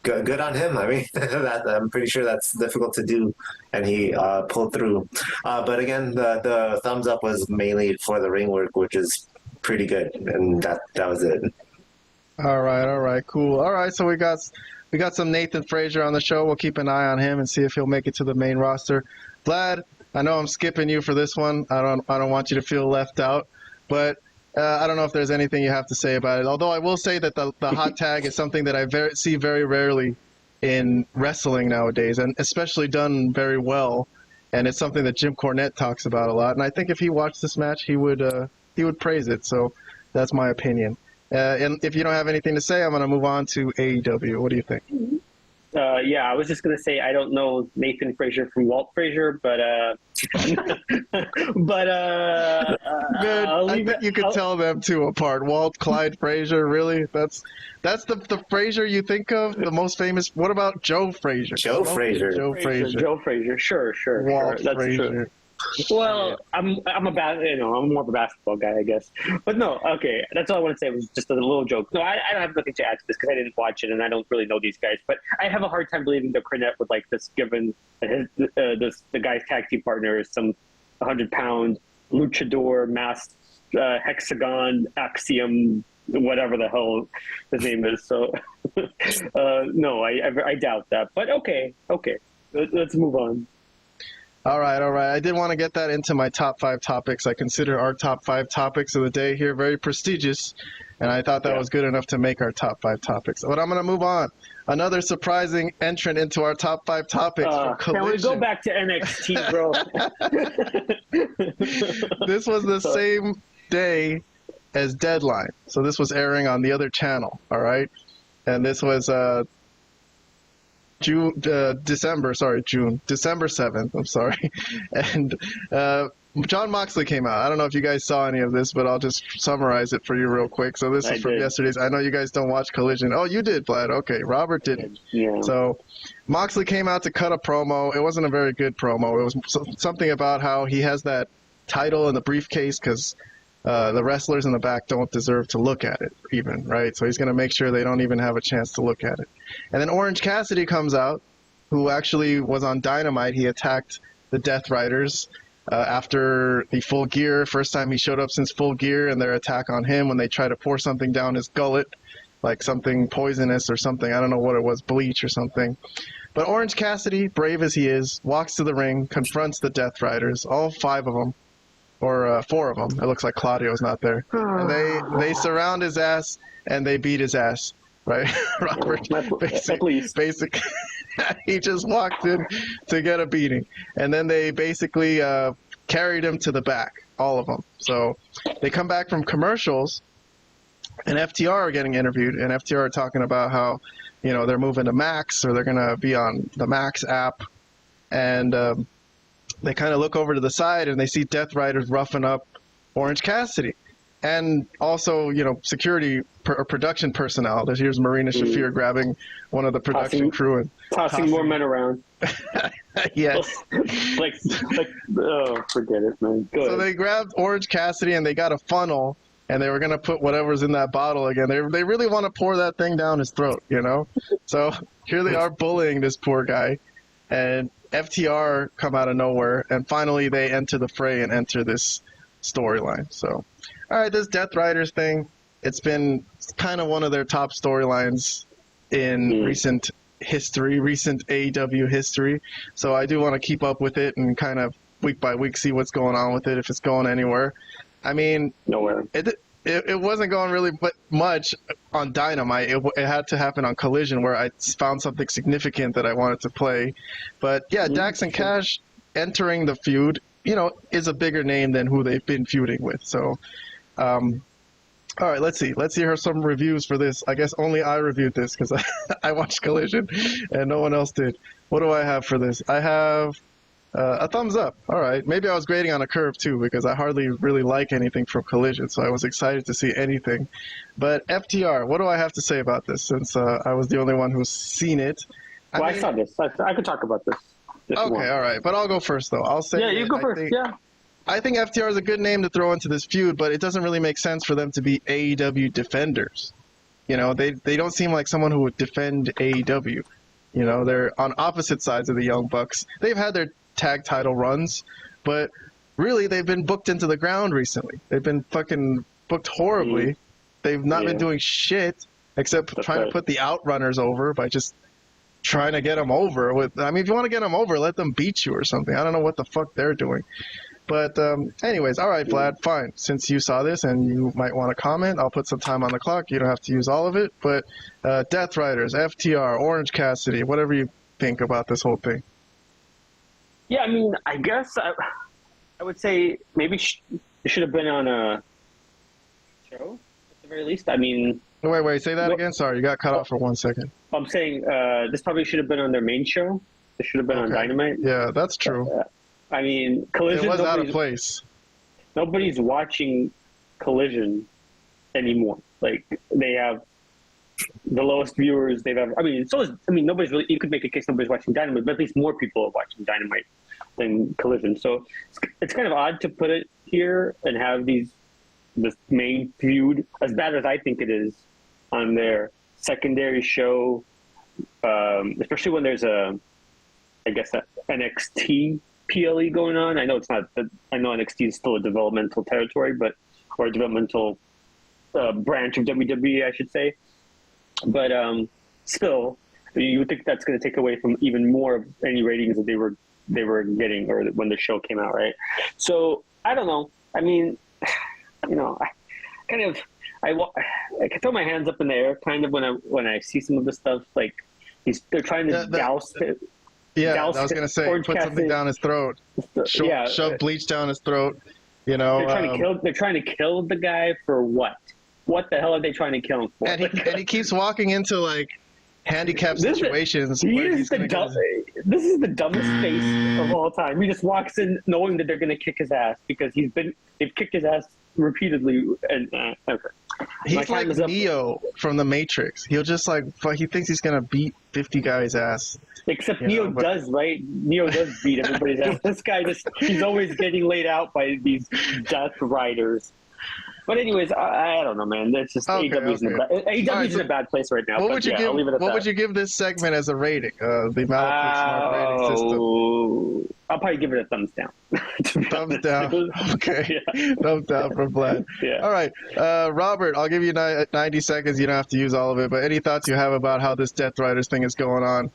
good on him. I mean, I'm pretty sure that's difficult to do, and he pulled through. But again, the thumbs up was mainly for the ring work, which is pretty good, and that was it. All right, cool. All right, so we got some Nathan Frazer on the show. We'll keep an eye on him and see if he'll make it to the main roster. Vlad, I know I'm skipping you for this one. I don't want you to feel left out, but I don't know if there's anything you have to say about it. Although I will say that the hot tag is something that I see very rarely in wrestling nowadays, and especially done very well. And it's something that Jim Cornette talks about a lot. And I think if he watched this match, he would praise it. So that's my opinion. And if you don't have anything to say, I'm going to move on to AEW. What do you think? Yeah, I was just going to say I don't know Nathan Frazer from Walt Frazier, but Man, I think you could tell them two apart. Walt Clyde Frazier, really? That's the Frazier you think of, the most famous. What about Joe Frazier? Joe Frazier. Joe Frazier. Sure. Walt That's Frazier. true. Well, I'm more of a basketball guy, I guess. But no, okay, that's all I want to say was just a little joke. No, I don't have nothing to add to this because I didn't watch it and I don't really know these guys. But I have a hard time believing that Cornette would like this, given the guy's tag team partner is some 100-pound luchador, masked hexagon, axiom, whatever the hell his name is. So no, I doubt that. But okay, let's move on. All right. I did want to get that into my top 5 topics. I consider our top 5 topics of the day here very prestigious, and I thought that was good enough to make our top 5 topics. But I'm going to move on. Another surprising entrant into our top 5 topics from Collision. Can we go back to NXT, bro? This was the same day as Deadline, so this was airing on the other channel. All right, and this was December 7th. I'm sorry. And John Moxley came out. I don't know if you guys saw any of this, but I'll just summarize it for you real quick. So this is from yesterday's. I know you guys don't watch Collision. Oh, you did, Vlad. Okay, Robert didn't. Yeah. So Moxley came out to cut a promo. It wasn't a very good promo. It was something about how he has that title in the briefcase because the wrestlers in the back don't deserve to look at it even, right? So he's going to make sure they don't even have a chance to look at it. And then Orange Cassidy comes out, who actually was on Dynamite. He attacked the Death Riders after the Full Gear, first time he showed up since Full Gear, and their attack on him when they try to pour something down his gullet, like something poisonous or something. I don't know what it was, bleach or something. But Orange Cassidy, brave as he is, walks to the ring, confronts the Death Riders, all 5 of them. Or 4 of them. It looks like Claudio's not there. And they surround his ass and they beat his ass, right? Robert, basically, he just walked in to get a beating. And then they basically carried him to the back, all of them. So they come back from commercials and FTR are getting interviewed, and FTR are talking about how, they're moving to Max, or they're going to be on the Max app. And they kind of look over to the side and they see Death Riders roughing up Orange Cassidy. And also, security or production personnel. Here's Marina Shafir grabbing one of the production crew and tossing more men around. Yes. like, forget it, man. Go ahead. They grabbed Orange Cassidy and they got a funnel and they were going to put whatever's in that bottle again. They really want to pour that thing down his throat, So here they are bullying this poor guy. And FTR come out of nowhere, and finally they enter the fray and enter this storyline. So, all right, this Death Riders thing, it's been kind of one of their top storylines in recent AEW history. So I do want to keep up with it and kind of week by week see what's going on with it, if it's going anywhere. I mean, nowhere. It wasn't going really much on Dynamite. It had to happen on Collision where I found something significant that I wanted to play. But yeah, Dax and Cash entering the feud, is a bigger name than who they've been feuding with. So, all right, let's see. Let's hear some reviews for this. I guess only I reviewed this because I watched Collision and no one else did. What do I have for this? I have a thumbs up. All right. Maybe I was grading on a curve too because I hardly really like anything from Collision, so I was excited to see anything. But FTR, what do I have to say about this since I was the only one who's seen it? I saw this. I could talk about this. Okay, all right. But I'll go first, though. I'll say. Yeah, you go first. I think FTR is a good name to throw into this feud, but it doesn't really make sense for them to be AEW defenders. You know, they don't seem like someone who would defend AEW. You know, they're on opposite sides of the Young Bucks. They've had their tag title runs, but really they've been booked into the ground recently. They've been fucking booked horribly. They've not been doing shit except trying to put the Outrunners over by just trying to get them over. If you want to get them over, let them beat you or something. I don't know what the fuck they're doing. But anyways, all right, Vlad, fine. Since you saw this and you might want to comment, I'll put some time on the clock. You don't have to use all of it. But Death Riders, FTR, Orange Cassidy, whatever you think about this whole thing. Yeah, I mean, I guess I would say maybe it should have been on a show at the very least. I mean... Wait, say that again? Sorry, you got cut off for 1 second. I'm saying this probably should have been on their main show. It should have been on Dynamite. Yeah, that's true. I mean, Collision... It was out of place. Nobody's watching Collision anymore. Like, they have the lowest viewers they've ever... nobody's really... You could make a case nobody's watching Dynamite, but at least more people are watching Dynamite than Collision. So it's kind of odd to put it here and have this main feud, as bad as I think it is, on their secondary show, especially when there's a NXT PLE going on. I know it's not. I know NXT is still a developmental territory, or a developmental branch of WWE, I should say. But still, you would think that's going to take away from even more of any ratings that they were getting, or when the show came out, right? So I don't know. I mean, I can throw my hands up in the air kind of when I see some of this stuff. Like they're trying to douse it. Yeah, I was gonna say, put something down his throat. Shove bleach down his throat. You know, they're trying to kill the guy for what? What the hell are they trying to kill him for? And he keeps walking into like handicap situations. This is the dumbest face of all time. He just walks in knowing that they're gonna kick his ass because they've kicked his ass repeatedly. And okay. He's like Neo from the Matrix. He'll just he thinks he's gonna beat 50 guys' ass. Except Neo does, right? Neo does beat everybody's ass. This guy he's always getting laid out by these Death Riders. But anyways, I don't know, man. That's just AEW's in a bad place right now. What would you give this segment as a rating? The Malachite rating system. I'll probably give it a thumbs down. Thumbs down. Okay. Yeah. Thumbs down from Vlad. Yeah. All right. Robert, I'll give you 90 seconds. You don't have to use all of it. But any thoughts you have about how this Death Riders thing is going on?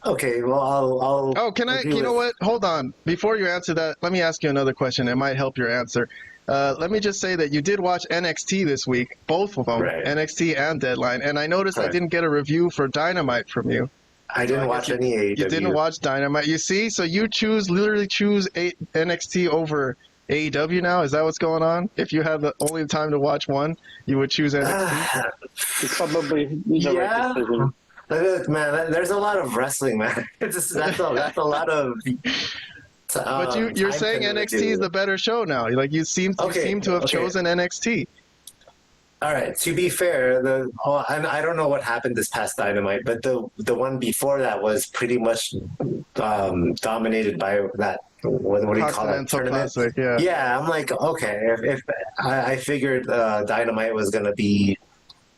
Okay, well, I'll. Oh, can I? You know what? Hold on. Before you answer that, let me ask you another question. It might help your answer. Let me just say that you did watch NXT this week, both of them, right. NXT and Deadline, and I noticed I didn't get a review for Dynamite from you. I didn't watch any AEW. You didn't watch Dynamite. You see? So you literally choose NXT over AEW now? Is that what's going on? If you have the only time to watch one, you would choose NXT? It's probably the right decision. Man, there's a lot of wrestling, man. That's a lot of. But you're saying NXT is the better show now. Like you seem to have chosen NXT. All right. To be fair, I don't know what happened this past Dynamite, but the one before that was pretty much dominated by that. What do you call that? Tournament? Classic, yeah. Yeah, I'm like, okay. If I figured Dynamite was gonna be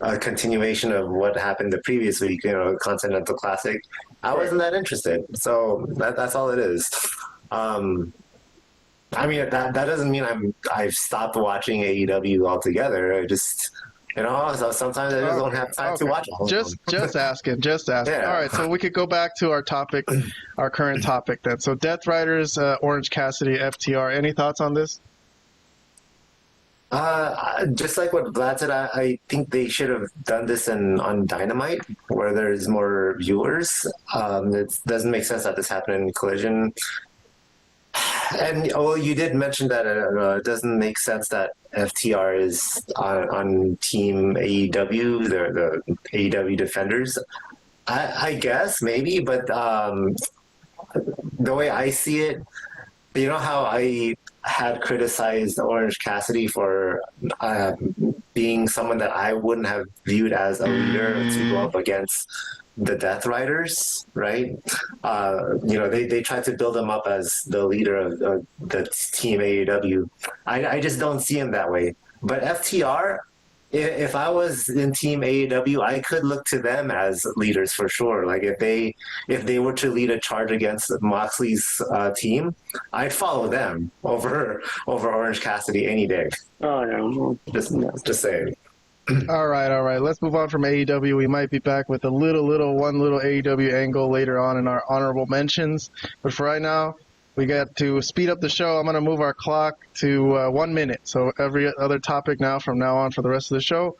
a continuation of what happened the previous week, Continental Classic. I wasn't that interested, so that's all it is. I mean, that doesn't mean I've stopped watching AEW altogether. I just, so sometimes I just don't have time to watch all of them. Just asking. Yeah. All right, so we could go back to our topic, our current topic then. So Death Riders, Orange Cassidy, FTR. Any thoughts on this? Just like what Vlad said, I think they should have done this on Dynamite, where there's more viewers. It doesn't make sense that this happened in Collision. And you did mention that it doesn't make sense that FTR is on Team AEW, the AEW Defenders. I guess maybe, but the way I see it, you know how I had criticized Orange Cassidy for being someone that I wouldn't have viewed as a leader to go up against the Death Riders, right? They tried to build him up as the leader of the Team AEW. I just don't see him that way. But FTR, if I was in Team AEW, I could look to them as leaders for sure. Like if they were to lead a charge against Moxley's team, I'd follow them over Orange Cassidy any day. Oh no, Just saying. All right. Let's move on from AEW. We might be back with one little AEW angle later on in our honorable mentions. But for right now, we got to speed up the show. I'm going to move our clock to 1 minute. So every other topic now from now on for the rest of the show,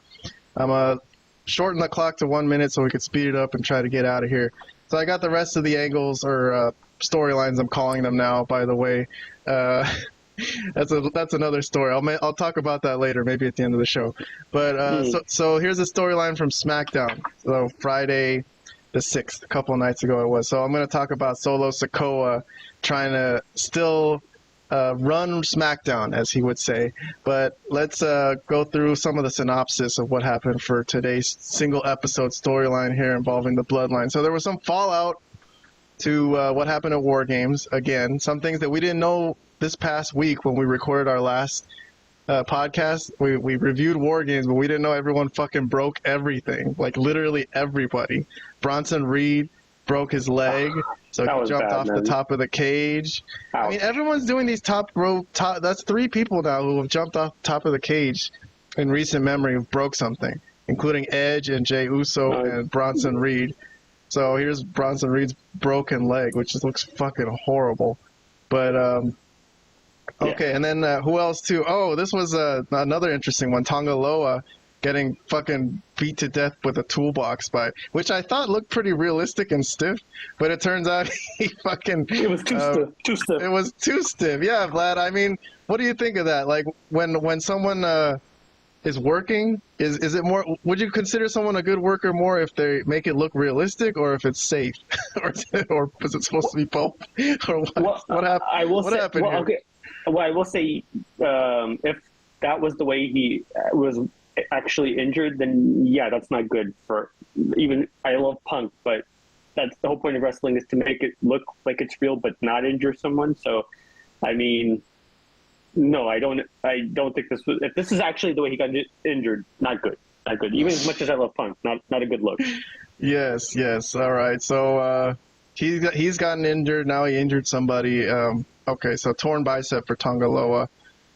I'm going to shorten the clock to 1 minute so we can speed it up and try to get out of here. So I got the rest of the angles or storylines, I'm calling them now, by the way. That's another story. I'll talk about that later, maybe at the end of the show. But so here's a storyline from SmackDown. So Friday the 6th, a couple of nights ago it was. So I'm going to talk about Solo Sikoa trying to still run SmackDown, as he would say. But let's go through some of the synopsis of what happened for today's single episode storyline here involving the Bloodline. So there was some fallout to what happened at War Games. Again, some things that we didn't know this past week when we recorded our last podcast. We reviewed War Games, but we didn't know everyone fucking broke everything. Like literally everybody. Bronson Reed broke his leg, so he jumped off the top of the cage. I mean, everyone's doing these top. That's 3 people now who have jumped off the top of the cage in recent memory who broke something, including Edge and Jey Uso and Bronson Reed. So here's Bronson Reed's broken leg, which just looks fucking horrible. But okay, and then who else too? Oh, this was another interesting one. Tonga Loa getting fucking beat to death with a toolbox which I thought looked pretty realistic and stiff, but it turns out he fucking... It was too stiff. It was too stiff. Yeah, Vlad, I mean, what do you think of that? Like, when someone is working, is it more... Would you consider someone a good worker more if they make it look realistic or if it's safe? or is it supposed to be both? Or what happened? What happened here? Okay. Well, I will say, if that was the way he was actually injured, then yeah, that's not good for even. I love Punk, but that's the whole point of wrestling, is to make it look like it's real, but not injure someone. So, I mean, no, I don't think this was. If this is actually the way he got injured, not good, not good. Even as much as I love Punk, not a good look. Yes. All right. So he's gotten injured. Now he injured somebody. Okay, so torn bicep for Tonga Loa.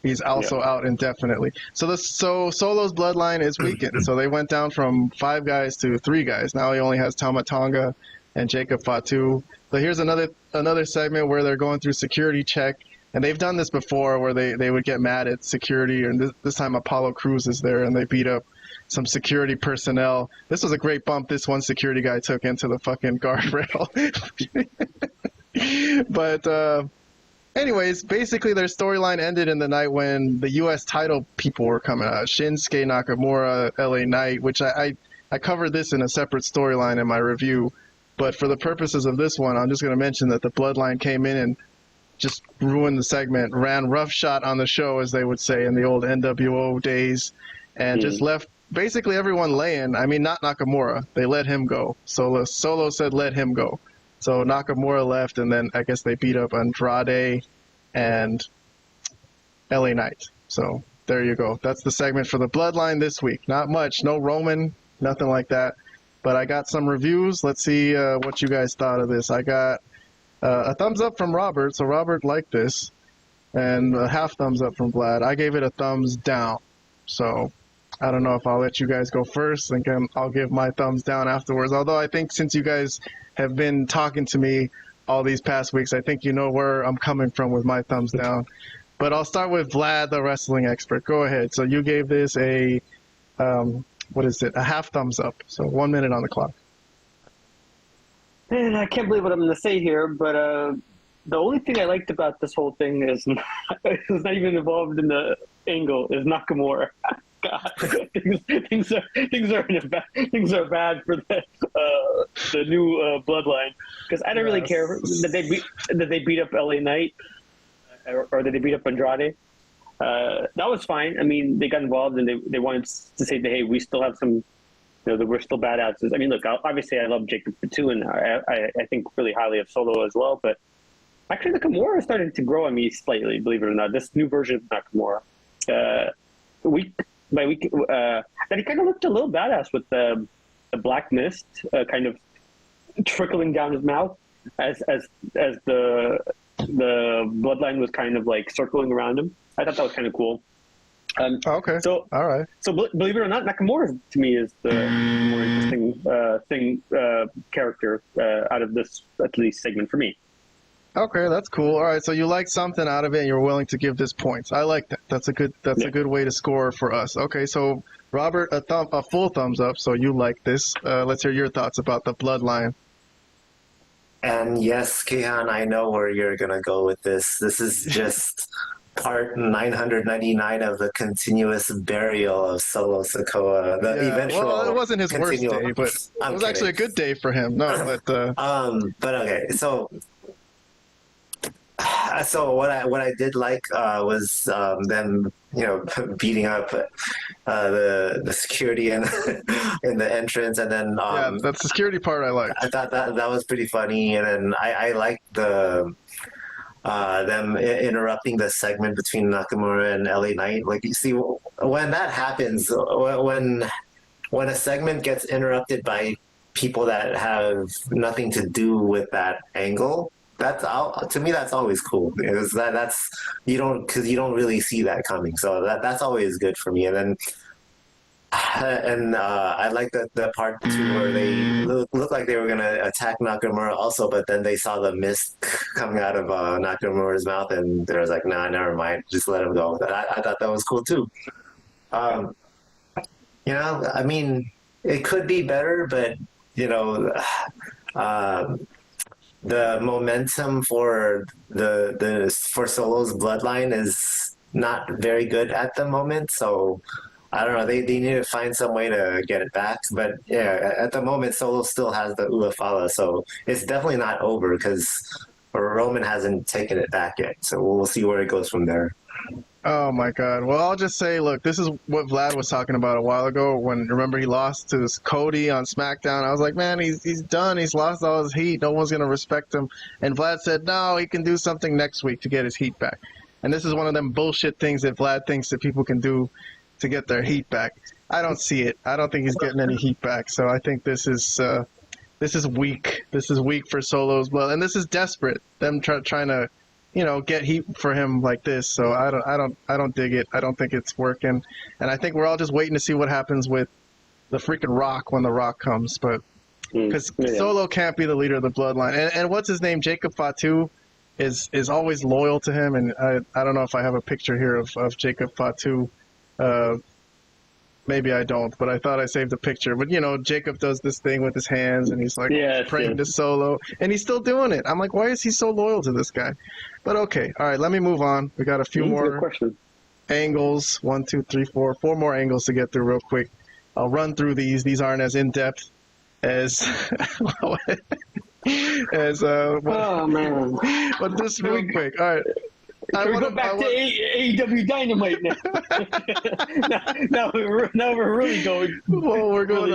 He's also out indefinitely. So Solo's bloodline is weakened. So they went down from 5 guys to 3 guys. Now he only has Tama Tonga and Jacob Fatu. So here's another segment where they're going through security check. And they've done this before where they would get mad at security. And this time Apollo Crews is there and they beat up some security personnel. This was a great bump this one security guy took into the fucking guardrail. But... anyways, basically their storyline ended in the night when the U.S. title people were coming out. Shinsuke Nakamura, LA Knight, which I covered this in a separate storyline in my review. But for the purposes of this one, I'm just going to mention that the Bloodline came in and just ruined the segment, ran roughshod on the show, as they would say in the old NWO days, and just left basically everyone laying. I mean, not Nakamura. They let him go. Solo said let him go. So Nakamura left, and then I guess they beat up Andrade and LA Knight. So there you go. That's the segment for the Bloodline this week. Not much. No Roman, nothing like that. But I got some reviews. Let's see what you guys thought of this. I got a thumbs up from Robert, so Robert liked this, and a half thumbs up from Vlad. I gave it a thumbs down. So I don't know if I'll let you guys go first, and I'll give my thumbs down afterwards. Although I think since you guys have been talking to me all these past weeks, I think you know where I'm coming from with my thumbs down. But I'll start with Vlad, the wrestling expert. Go ahead. So you gave this a, a half thumbs up. So 1 minute on the clock. Man, I can't believe what I'm going to say here, but the only thing I liked about this whole thing is not even involved in the angle, is Nakamura. God, things are bad for the new Bloodline, because I don't really care that they beat up LA Knight or that they beat up Andrade. That was fine. I mean, they got involved and they wanted to say that, hey, we still have some, that we're still badasses. I mean, look, obviously I love Jacob too, and I think really highly of Solo as well. But actually, Nakamura is starting to grow on me slightly, believe it or not. This new version of Nakamura. week by week that he kind of looked a little badass with the black mist kind of trickling down his mouth as the bloodline was kind of like circling around him. I thought that was kind of cool. Okay. So all right. So believe it or not, Nakamura to me is the more interesting character out of this at least segment for me. Okay, that's cool. All right, so you like something out of it, and you're willing to give this points. I like that. That's a good way to score for us. Okay, so Robert, a full thumbs up. So you like this. Let's hear your thoughts about the bloodline. And yes, Kehan, I know where you're gonna go with this. This is just part 999 of the continuous burial of Solo Sikoa. The eventual. Well, it wasn't his worst day, but it was actually a good day for him. No, but but okay, so what I did like was them, beating up the security in the entrance, and then yeah, that security part I liked. I thought that was pretty funny, and then I liked the them interrupting the segment between Nakamura and LA Knight. Like, you see, when that happens, when a segment gets interrupted by people that have nothing to do with that angle, to me that's always cool, because that's you don't really see that coming, so that's always good for me. And then I like the part too where they looked like they were gonna attack Nakamura also, but then they saw the mist coming out of Nakamura's mouth, and they was like, nah, never mind, just let him go. I thought that was cool too. I mean, it could be better, but the momentum for for Solo's bloodline is not very good at the moment, so I don't know. They need to find some way to get it back. But yeah, at the moment, Solo still has the Ulafala, so it's definitely not over because Roman hasn't taken it back yet. So we'll see where it goes from there. Oh my God. Well, I'll just say, look, this is what Vlad was talking about a while ago when, remember, he lost to Cody on SmackDown. I was like, man, he's done. He's lost all his heat. No one's going to respect him. And Vlad said, no, he can do something next week to get his heat back. And this is one of them bullshit things that Vlad thinks that people can do to get their heat back. I don't see it. I don't think he's getting any heat back. So I think this is weak. This is weak for Solo's blood. And this is desperate. Them trying to get heat for him like this. So I don't dig it. I don't think it's working. And I think we're all just waiting to see what happens with the freaking Rock when the Rock comes. But because Solo can't be the leader of the bloodline. And what's his name? Jacob Fatu is always loyal to him. And I don't know if I have a picture here of Jacob Fatu. Maybe I don't, but I thought I saved a picture. But Jacob does this thing with his hands, and he's like praying to Solo, and he's still doing it. I'm like, why is he so loyal to this guy? But okay, all right, let me move on. We got a few more angles. 1, 2, 3, 4 more angles to get through real quick. I'll run through these. These aren't as in depth as oh man! But just real quick. All right. Can we go back to AEW Dynamite now? now we're really going. Well, we're going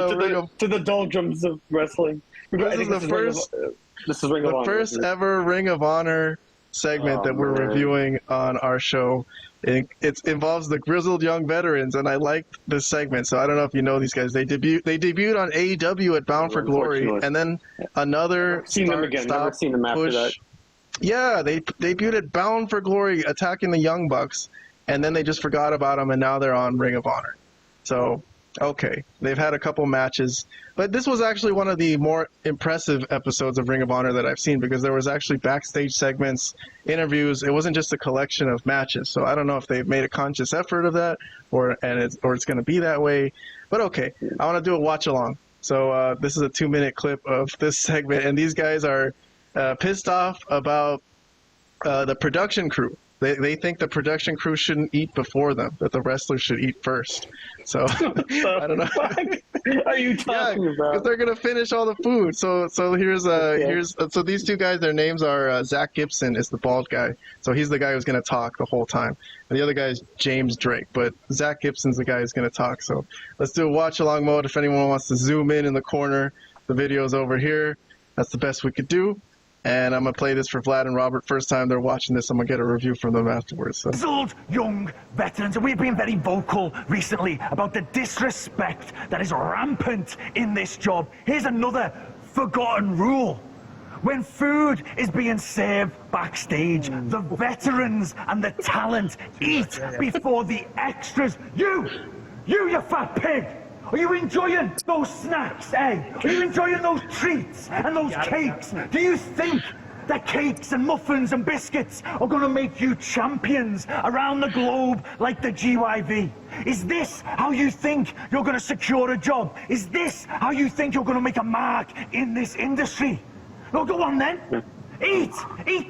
to the doldrums of wrestling. This is the first ever Ring of Honor segment that we're reviewing on our show. It involves the grizzled young veterans, and I liked this segment. So I don't know if you know these guys. They debuted on AEW at Bound for Glory, and then another seen them again. Never seen them after that. Yeah, they debuted at Bound for Glory, attacking the Young Bucks, and then they just forgot about them, and now they're on Ring of Honor. So, okay, they've had a couple matches, but this was actually one of the more impressive episodes of Ring of Honor that I've seen, because there was actually backstage segments, interviews. It wasn't just a collection of matches. So I don't know if they've made a conscious effort of that, or it's going to be that way. But okay, I want to do a watch along. So this is a 2-minute clip of this segment, and these guys are pissed off about the production crew. They think the production crew shouldn't eat before them, that the wrestlers should eat first. So I don't know. What are you talking about? Because they're gonna finish all the food. So so these two guys, their names are Zach Gibson is the bald guy. So he's the guy who's gonna talk the whole time, and the other guy is James Drake. But Zach Gibson's the guy who's gonna talk. So let's do a watch along mode. If anyone wants to zoom in the corner, the video's over here. That's the best we could do. And I'm going to play this for Vlad and Robert. First time they're watching this, I'm going to get a review from them afterwards. So. Grizzled young veterans, and we've been very vocal recently about the disrespect that is rampant in this job. Here's another forgotten rule. When food is being served backstage, the veterans and the talent eat before the extras. You fat pig! Are you enjoying those snacks, eh? Are you enjoying those treats and those cakes? Do you think that cakes and muffins and biscuits are going to make you champions around the globe like the GYV? Is this how you think you're going to secure a job? Is this how you think you're going to make a mark in this industry? No, go on then. Eat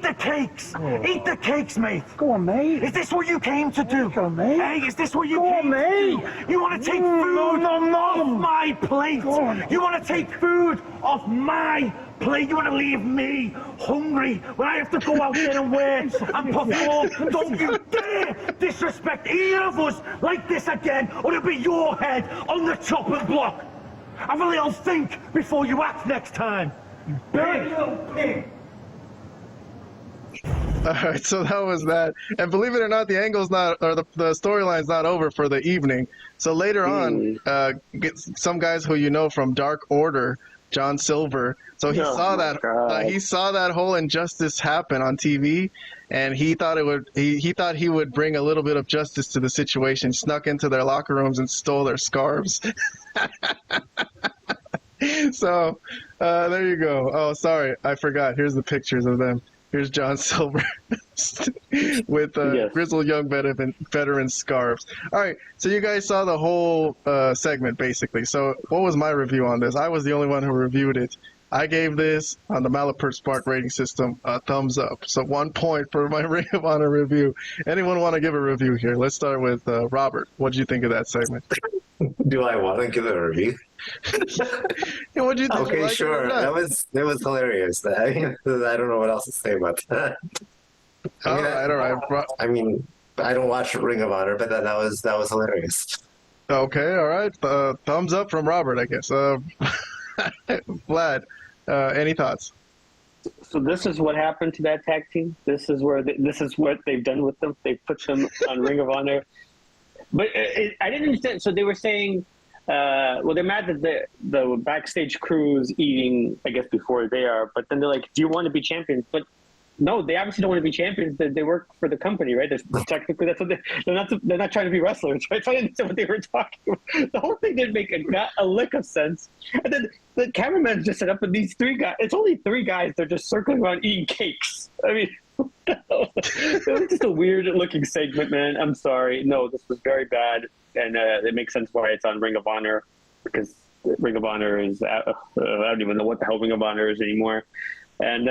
the cakes. Eat the cakes, mate. Go on, mate. Is this what you came to do? Go on, mate. Hey, is this what you Go came on, to mate. do? You want to take food off my plate? Go on. You want to take food off my plate? You want to leave me hungry when I have to go out there and work and perform? Don't you dare disrespect either of us like this again, or it'll be your head on the chopping block. Have a little think before you act next time. You dirty little pig. All right, so that was that. And believe it or not, the angle's not, or the storyline's not over for the evening. So later on, get some guys who you know from Dark Order, John Silver. So he saw that whole injustice happen on TV, and he thought he thought he would bring a little bit of justice to the situation. Snuck into their locker rooms and stole their scarves. So there you go. Oh, sorry, I forgot. Here's the pictures of them. Here's John Silver with grizzled young veteran scarves. All right, so you guys saw the whole segment, basically. So what was my review on this? I was the only one who reviewed it. I gave this, on the Malapert Spark rating system, a thumbs up. So 1 point for my Ring of Honor review. Anyone want to give a review here? Let's start with Robert. What did you think of that segment? Do I want to give it a review? Yeah, what did you think? Okay, sure. That was hilarious. I don't know what else to say about that. All right. I mean, I don't watch Ring of Honor, but that was hilarious. Okay, all right. Thumbs up from Robert, I guess. Vlad, any thoughts? So this is what happened to that tag team. This is what they've done with them. They put them on Ring of Honor. But I didn't understand. So they were saying, they're mad that the backstage crew is eating, I guess, before they are. But then they're like, do you want to be champions? But no, they obviously don't want to be champions. They work for the company, right? Technically, that's what they're not trying to be wrestlers, right? So I didn't understand what they were talking about. The whole thing didn't make a lick of sense. And then the cameraman just set up, and these three guys, it's only three guys, they're just circling around eating cakes. I mean, it was just a weird looking segment, man. I'm sorry. No, this was very bad. And it makes sense why it's on Ring of Honor, because Ring of Honor is, I don't even know what the hell Ring of Honor is anymore. And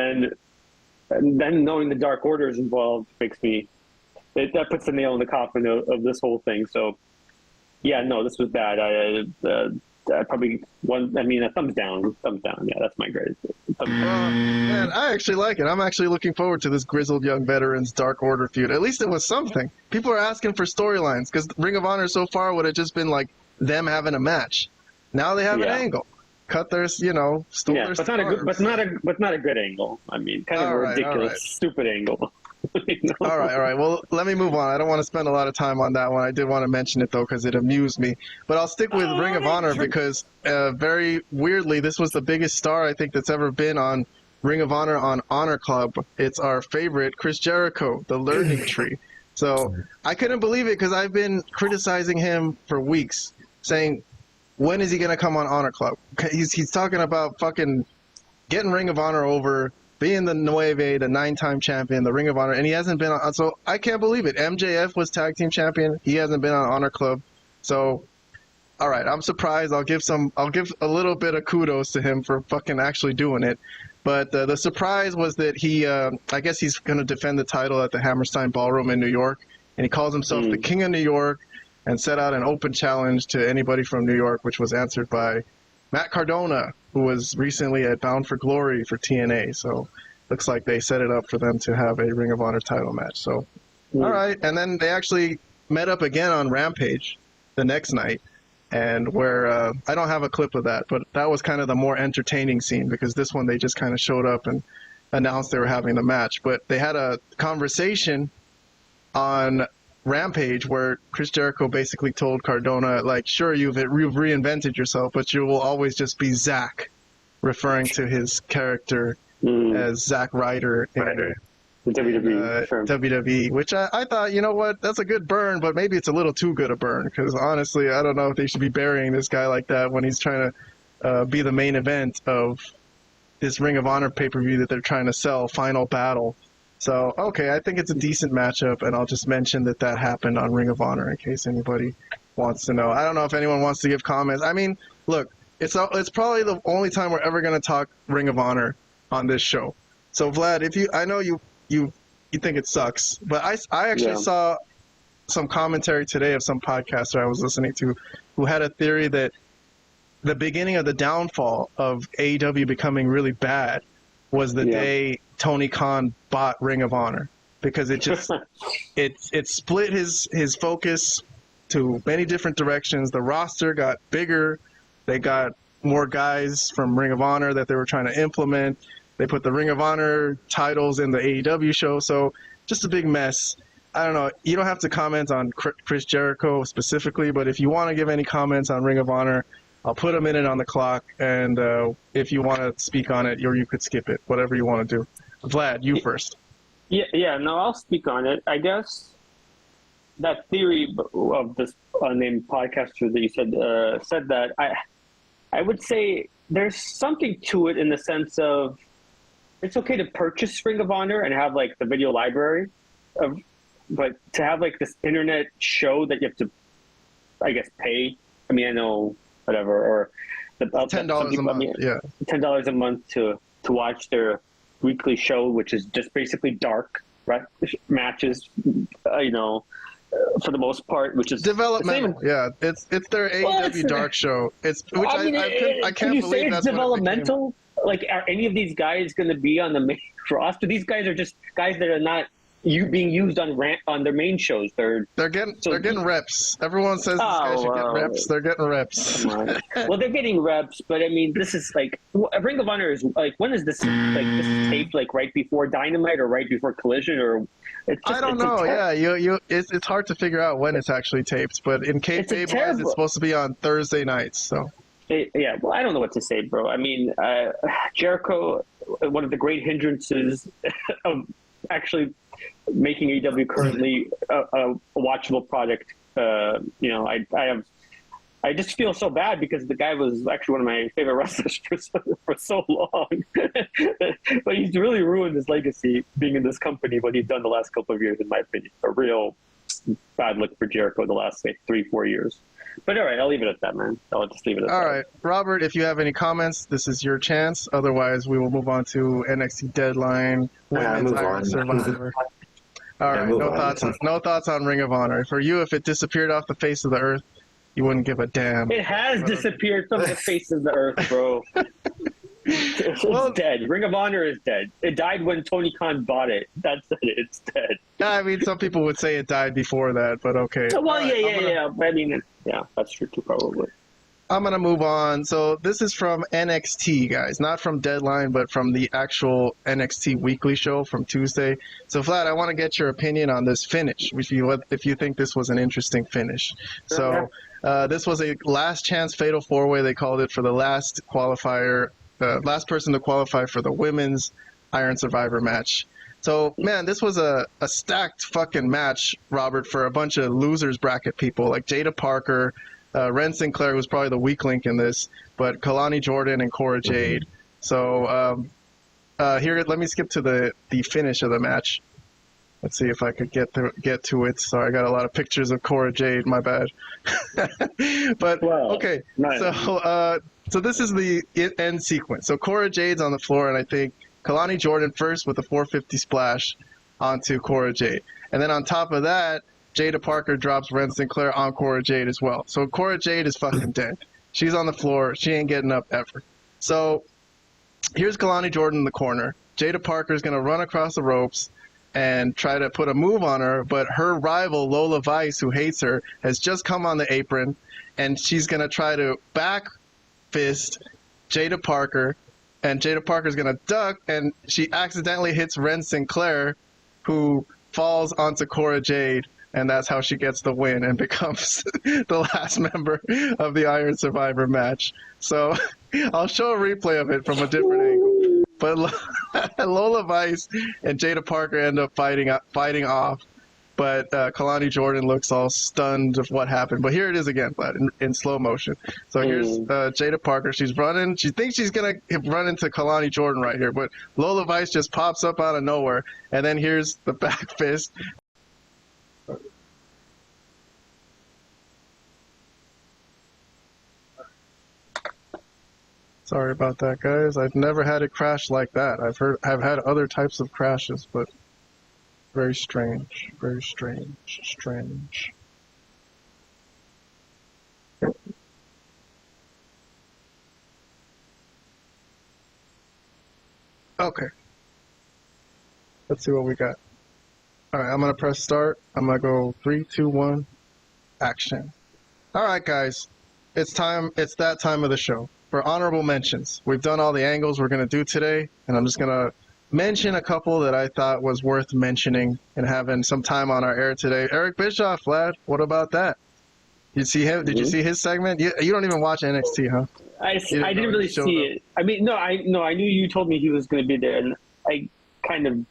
then knowing the Dark Order is involved makes me, that puts the nail in the coffin of this whole thing. So, yeah, no, this was bad. I probably a thumbs down. Yeah, that's my grade. Man, I actually like it. I'm actually looking forward to this grizzled young veterans Dark Order feud. At least it was something. People are asking for storylines, because Ring of Honor so far would have just been like them having a match. Now they have an angle. Cut their, stole their but not a good angle. I mean, kind of a ridiculous, stupid angle. All right. Well, let me move on. I don't want to spend a lot of time on that one. I did want to mention it, though, because it amused me. But I'll stick with Ring of Honor because, very weirdly, this was the biggest star I think that's ever been on Ring of Honor on Honor Club. It's our favorite, Chris Jericho, the learning tree. So I couldn't believe it because I've been criticizing him for weeks, saying, when is he going to come on Honor Club? He's talking about fucking getting Ring of Honor over, being the Nueve, the 9-time champion, the Ring of Honor, and he hasn't been on. So I can't believe it. MJF was tag team champion. He hasn't been on Honor Club. So, all right, I'm surprised. I'll give a little bit of kudos to him for fucking actually doing it. But the surprise was that he, I guess he's going to defend the title at the Hammerstein Ballroom in New York, and he calls himself the King of New York, and set out an open challenge to anybody from New York, which was answered by Matt Cardona, who was recently at Bound for Glory for TNA. So looks like they set it up for them to have a Ring of Honor title match. So, all right. And then they actually met up again on Rampage the next night, and where I don't have a clip of that, but that was kind of the more entertaining scene, because this one they just kind of showed up and announced they were having the match. But they had a conversation on Rampage where Chris Jericho basically told Cardona, like, sure, you've reinvented yourself, but you will always just be Zack, referring to his character as Zack Ryder in The WWE. Sure. WWE, which I thought, you know what, that's a good burn, but maybe it's a little too good a burn, because honestly, I don't know if they should be burying this guy like that when he's trying to be the main event of this Ring of Honor pay-per-view that they're trying to sell, Final Battle. So, okay, I think it's a decent matchup, and I'll just mention that happened on Ring of Honor in case anybody wants to know. I don't know if anyone wants to give comments. I mean, look, it's probably the only time we're ever going to talk Ring of Honor on this show. So, Vlad, I know you think it sucks, but I actually saw some commentary today of some podcaster I was listening to who had a theory that the beginning of the downfall of AEW becoming really bad was the day Tony Khan bought Ring of Honor, because it just it split his focus to many different directions. The roster got bigger, they got more guys from Ring of Honor that they were trying to implement. They put the Ring of Honor titles in the AEW show, so just a big mess. I don't know. You don't have to comment on Chris Jericho specifically, but if you want to give any comments on Ring of Honor, I'll put a minute on the clock, and if you want to speak on it, or you could skip it, whatever you want to do. Vlad, you first. No, I'll speak on it. I guess that theory of this unnamed podcaster that you said that, I would say there's something to it in the sense of it's okay to purchase Ring of Honor and have like the video library, but to have like this internet show that you have to, I guess, pay. I mean, I know whatever, or $10 a month. $10 a month to watch their weekly show, which is just basically dark matches. For the most part, which is developmental. It's their AEW dark show. I can't believe that's developmental. Like, are any of these guys going to be on the main roster? These guys are just guys that are not being used on their main shows. They're getting reps. Everyone says these guys should get reps. They're getting reps. Well, they're getting reps, but I mean, this is like Ring of Honor is like, when is this like this is taped, like right before Dynamite or right before Collision, or I don't know. It's hard to figure out when it's actually taped, but in kayfabe wise, it's supposed to be on Thursday nights. So. Well, I don't know what to say, bro. I mean, Jericho, one of the great hindrances of actually making AEW currently a watchable product. I just feel so bad because the guy was actually one of my favorite wrestlers for so long. But he's really ruined his legacy being in this company, what he's done the last couple of years, in my opinion. A real bad look for Jericho the last, 3-4 years. But all right, I'll leave it at that, man. I'll just leave it at that. All right. Robert, if you have any comments, this is your chance. Otherwise, we will move on to NXT Deadline, Women's Iron Survivor. All right, no thoughts on Ring of Honor. For you, if it disappeared off the face of the earth, you wouldn't give a damn. It has disappeared from the face of the earth, bro. It's dead. Ring of Honor is dead. It died when Tony Khan bought it. That's it. It's dead. I mean, some people would say it died before that, but okay. Well, yeah. I mean, that's true too, probably. I'm going to move on. So this is from NXT, guys. Not from Deadline, but from the actual NXT weekly show from Tuesday. So, Vlad, I want to get your opinion on this finish, if you think this was an interesting finish. So this was a last chance fatal four-way, they called it, for the last qualifier, last person to qualify for the women's Iron Survivor match. So, man, this was a stacked fucking match, Robert, for a bunch of losers bracket people like Jada Parker, Ren Sinclair, who's probably the weak link in this, but Kalani Jordan and Cora Jade. So here, let me skip to the finish of the match. Let's see if I could get to it. Sorry, I got a lot of pictures of Cora Jade. My bad. But okay, nice. So this is the end sequence. So Cora Jade's on the floor, and I think Kalani Jordan first with a 450 splash onto Cora Jade, and then on top of that, Jada Parker drops Ren Sinclair on Cora Jade as well. So Cora Jade is fucking dead. She's on the floor. She ain't getting up ever. So here's Kalani Jordan in the corner. Jada Parker's going to run across the ropes and try to put a move on her, but her rival, Lola Vice, who hates her, has just come on the apron, and she's going to try to back fist Jada Parker and Jada Parker's gonna duck, and she accidentally hits Ren Sinclair, who falls onto Cora Jade, and that's how she gets the win and becomes the last member of the Iron Survivor match. So I'll show a replay of it from a different angle. But Lola Vice and Jada Parker end up fighting off. But Kalani Jordan looks all stunned of what happened. But here it is again, Vlad, in slow motion. So here's Jada Parker. She's running. She thinks she's going to run into Kalani Jordan right here. But Lola Vice just pops up out of nowhere. And then here's the back fist. Sorry about that, guys. I've never had it crash like that. I've had other types of crashes, but very strange. Very strange. Okay. Let's see what we got. All right, I'm going to press start. I'm going to go 3, 2, 1, action. All right, guys. It's time. It's that time of the show. For honorable mentions, we've done all the angles we're going to do today, and I'm just going to mention a couple that I thought was worth mentioning and having some time on our air today. Eric Bischoff, Vlad, what about that? You see him? Did you see his segment? You don't even watch NXT, huh? I didn't really see it. I mean, I knew you told me he was going to be there, and I kind of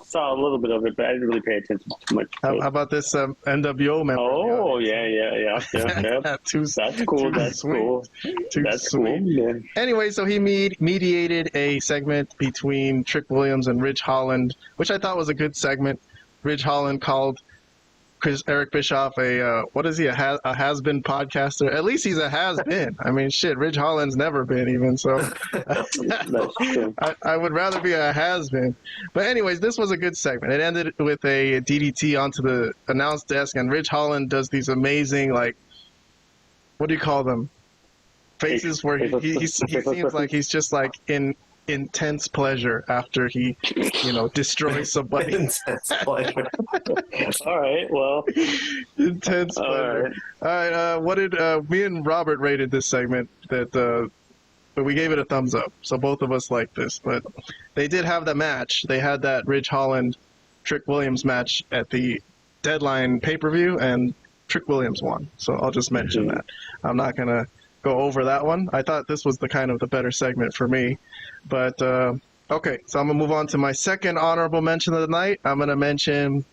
saw a little bit of it, but I didn't really pay attention too much. How about this NWO member? Oh, yeah. That's cool. That's cool. That's cool. Yeah. Anyway, so he mediated a segment between Trick Williams and Ridge Holland, which I thought was a good segment. Ridge Holland called Eric Bischoff what is he, a has-been podcaster? At least he's a has-been. I mean, shit, Ridge Holland's never been even, so I would rather be a has-been. But anyways, this was a good segment. It ended with a DDT onto the announce desk, and Ridge Holland does these amazing, like, what do you call them? Faces where he seems like he's just like in intense pleasure after he, destroys somebody. Intense pleasure. All right, well. Intense pleasure. All right, what did me and Robert rated this segment? But we gave it a thumbs up. So both of us liked this. But they did have the match. They had that Ridge Holland Trick Williams match at the Deadline pay-per-view, and Trick Williams won. So I'll just mention that. I'm not gonna go over that one. I thought this was the better segment for me. But, okay, so I'm going to move on to my second honorable mention of the night. I'm going to mention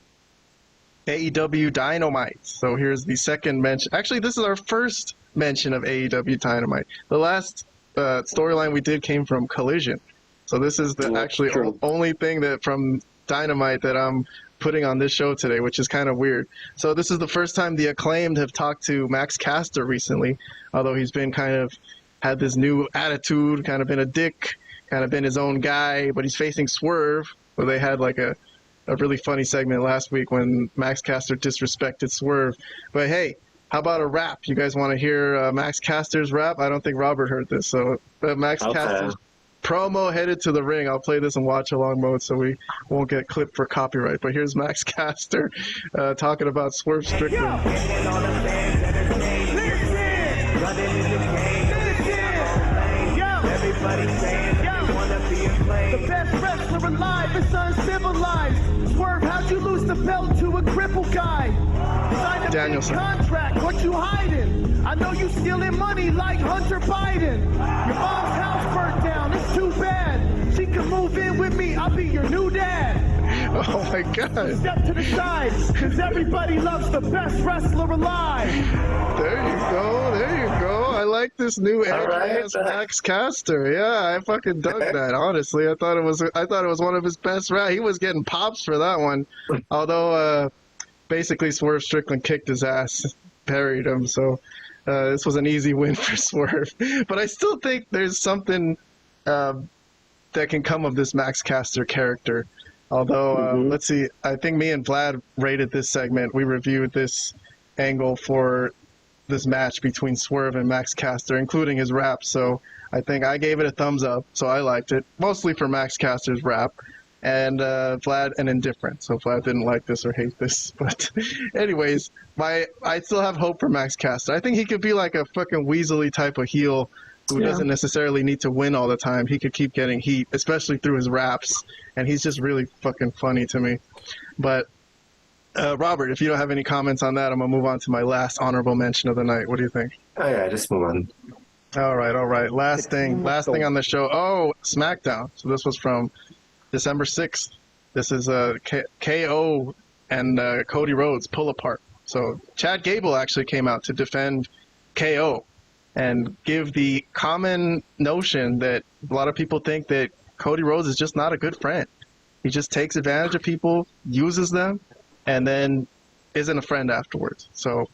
AEW Dynamite. So here's the second mention. Actually, this is our first mention of AEW Dynamite. The last storyline we did came from Collision. So this is the only thing that from Dynamite that I'm putting on this show today, which is kind of weird. So this is the first time the Acclaimed have talked to Max Castor recently, although he's been had this new attitude, kind of been a dick, kind of been his own guy, but he's facing Swerve, where they had like a really funny segment last week when Max Castor disrespected Swerve. But hey, how about a rap? You guys want to hear Max Castor's rap? I don't think Robert heard this. So Max Castor's promo headed to the ring. I'll play this in watch along mode so we won't get clipped for copyright. But here's Max Castor talking about Swerve Strickland. The best wrestler alive is uncivilized. Swerve, how'd you lose the belt to a crippled guy? Sign a Danielson. big contract, what you hiding? I know you stealing money like Hunter Biden. Your mom's house burnt down, it's too bad. She can move in with me, I'll be your new dad. Oh my God. Step to the side, cause everybody loves the best wrestler alive. There you go. I like this new ass Max Castor. Yeah, I fucking dug that. Honestly, I thought it was one of his best raps. He was getting pops for that one. Although basically Swerve Strickland kicked his ass, buried him, so this was an easy win for Swerve. But I still think there's something that can come of this Max Castor character. Although, let's see, I think me and Vlad rated this segment. We reviewed this angle for this match between Swerve and Max Castor, including his rap. So I think I gave it a thumbs up, so I liked it, mostly for Max Castor's rap. And Vlad, an indifferent. So Vlad didn't like this or hate this. But anyways, I still have hope for Max Castor. I think he could be like a fucking Weasley type of heel who doesn't necessarily need to win all the time. He could keep getting heat, especially through his raps, and he's just really fucking funny to me. But Robert, if you don't have any comments on that, I'm gonna move on to my last honorable mention of the night. What do you think? Oh yeah, just move on. All right. Last thing on the show. Oh, SmackDown. So this was from December 6th. This is KO and Cody Rhodes pull apart. So Chad Gable actually came out to defend KO and give the common notion that a lot of people think that Cody Rhodes is just not a good friend. He just takes advantage of people, uses them, and then isn't a friend afterwards. So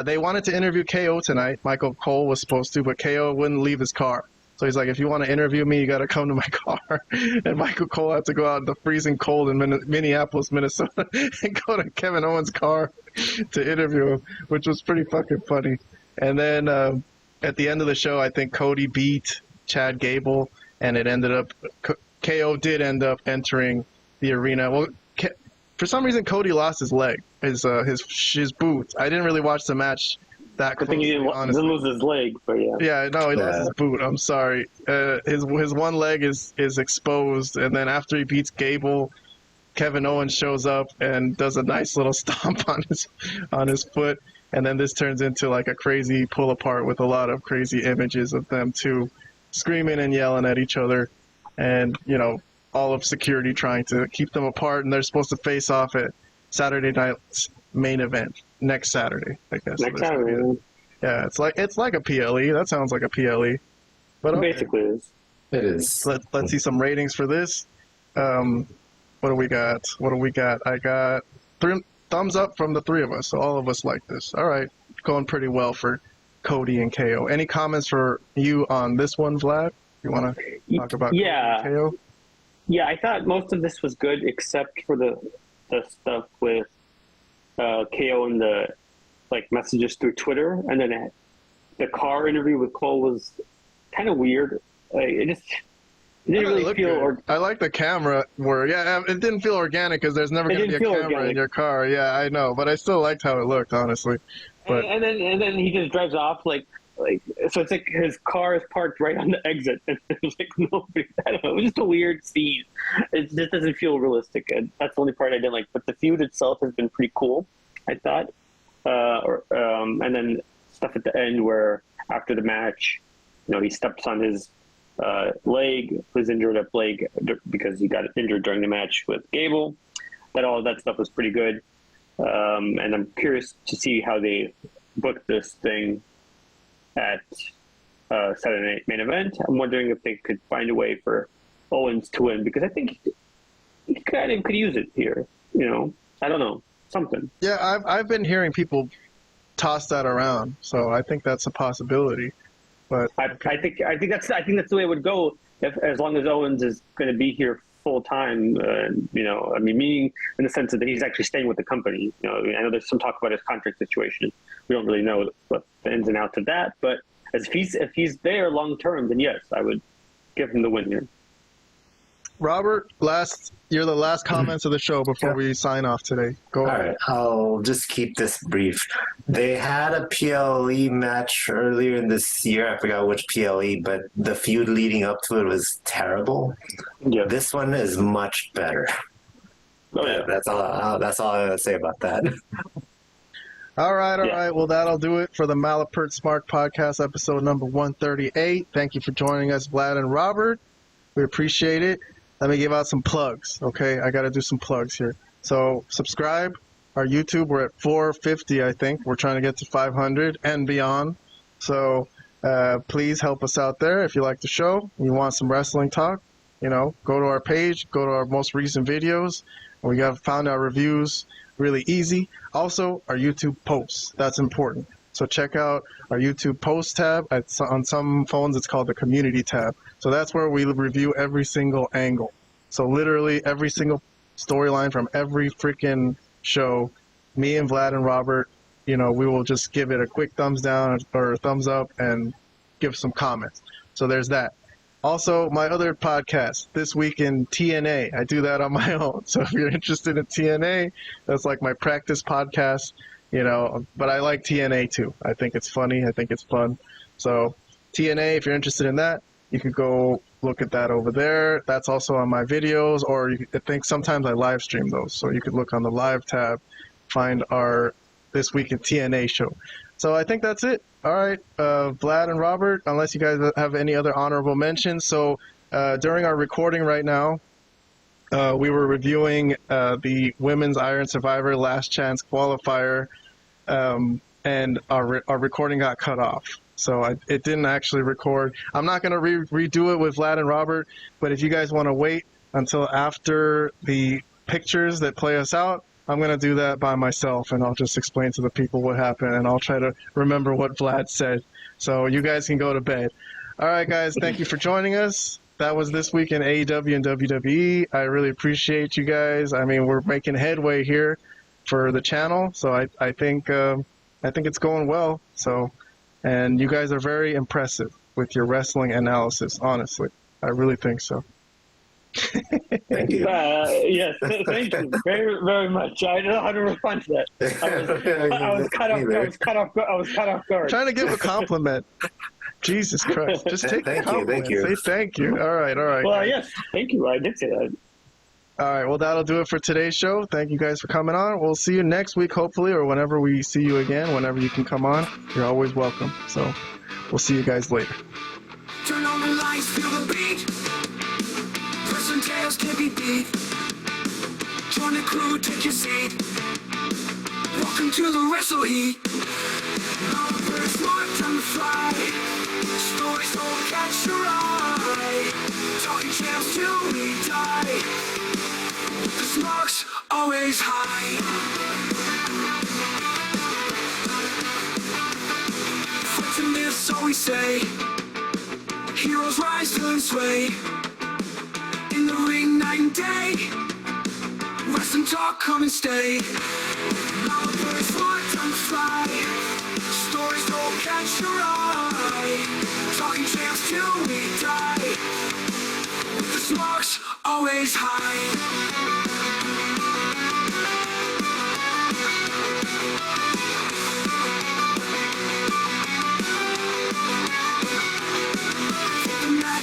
they wanted to interview KO tonight. Michael Cole was supposed to, but KO wouldn't leave his car. So he's like, if you want to interview me, you got to come to my car. And Michael Cole had to go out in the freezing cold in Minneapolis, Minnesota, and go to Kevin Owens' car to interview him, which was pretty fucking funny. And then at the end of the show, I think Cody beat Chad Gable, and it ended up KO did end up entering the arena. Well, for some reason, Cody lost his leg, his boot. I didn't really watch the match that closely. I think he didn't lose his leg, but yeah. Yeah, no, he lost his boot. I'm sorry. His one leg is exposed, and then after he beats Gable, Kevin Owens shows up and does a nice little stomp on his foot, and then this turns into like a crazy pull apart with a lot of crazy images of them two screaming and yelling at each other, and all of security trying to keep them apart, and they're supposed to face off at Saturday night's main event next Saturday, I guess. Next Saturday. Yeah, it's like a PLE. That sounds like a PLE. But okay. Basically, it is. Let's see some ratings for this. What do we got? I got 3 thumbs up from the 3 of us. So all of us like this. All right, going pretty well for Cody and KO. Any comments for you on this one, Vlad? You want to talk about Cody and KO? Yeah, I thought most of this was good except for the stuff with KO and the messages through Twitter, and then the car interview with Cole was kind of weird. It didn't really feel. I like the camera where it didn't feel organic because there's never going to be a camera organic in your car. Yeah, I know, but I still liked how it looked, honestly. But and then he just drives off so it's like his car is parked right on the exit, and there's nobody. I don't know. It was just a weird scene. It just doesn't feel realistic, and that's the only part I didn't like. But the feud itself has been pretty cool, I thought. And then stuff at the end where after the match, he steps on his leg, his injured up leg, because he got injured during the match with Gable. All of that stuff was pretty good, and I'm curious to see how they book this thing at Saturday Night Main Event. I'm wondering if they could find a way for Owens to win, because I think he kind of could use it here. I don't know, something. Yeah, I've been hearing people toss that around, so I think that's a possibility. But I think that's the way it would go as long as Owens is going to be here full time. Meaning in the sense that he's actually staying with the company. I know there's some talk about his contract situation. We don't really know what the ins and outs of that, but if he's there long term, then yes, I would give him the win here. Robert, you're the last comments of the show before we sign off today. Go ahead. All right, I'll just keep this brief. They had a PLE match earlier in this year. I forgot which PLE, but the feud leading up to it was terrible. Yeah. This one is much better. Oh, yeah. That's all I gotta say about that. All right. Well, that'll do it for the Malapert Smart Podcast, episode number 138. Thank you for joining us, Vlad and Robert. We appreciate it. Let me give out some plugs, okay? I got to do some plugs here. So subscribe. Our YouTube, we're at 450, I think. We're trying to get to 500 and beyond. So please help us out there. If you like the show, you want some wrestling talk, go to our page, go to our most recent videos. We found our reviews really easy. Also, our YouTube posts. That's important. So check out our YouTube post tab. On some phones, it's called the community tab. So that's where we review every single angle. So literally every single storyline from every freaking show, me and Vlad and Robert, we will just give it a quick thumbs down or thumbs up and give some comments. So there's that. Also, my other podcast, This Week in TNA, I do that on my own. So if you're interested in TNA, that's like my practice podcast, but I like TNA too. I think it's funny. I think it's fun. So TNA, if you're interested in that, you could go look at that over there. That's also on my videos, or I think sometimes I live stream those. So you could look on the live tab, find our This Week in TNA show. So I think that's it. All right, Vlad and Robert, unless you guys have any other honorable mentions. So during our recording right now, we were reviewing the Women's Iron Survivor Last Chance Qualifier, and our recording got cut off. So it didn't actually record. I'm not going to redo it with Vlad and Robert, but if you guys want to wait until after the pictures that play us out, I'm going to do that by myself, and I'll just explain to the people what happened, and I'll try to remember what Vlad said. So you guys can go to bed. All right, guys, thank you for joining us. That was This Week in AEW and WWE. I really appreciate you guys. I mean, we're making headway here for the channel, so I think it's going well. So, and you guys are very impressive with your wrestling analysis. Honestly, I really think so. Thank you. Yes, thank you very, very much. I don't know how to respond to that. I was cut off guard. Trying to give a compliment. Jesus Christ! Just take the compliment. Thank you. Say thank you. All right. Well, yes, thank you. I did say that. All right, well, that'll do it for today's show. Thank you guys for coming on. We'll see you next week, hopefully, or whenever we see you again, whenever you can come on. You're always welcome. So we'll see you guys later. Turn on the lights, feel the beat. Press and tails can't be beat. Join the crew, take your seat. Welcome to the Wrestle Heat. Now the first one, time to fly. Stories don't catch your eye. Talking champs till we die. The smoke's always high. Fights and myths, so we say. Heroes rise to and sway. In the ring, night and day. Wrestling talk, come and stay. Now the birds fly, time to fly. Stories don't catch your eye. Talking champs till we die. The smoke's always high.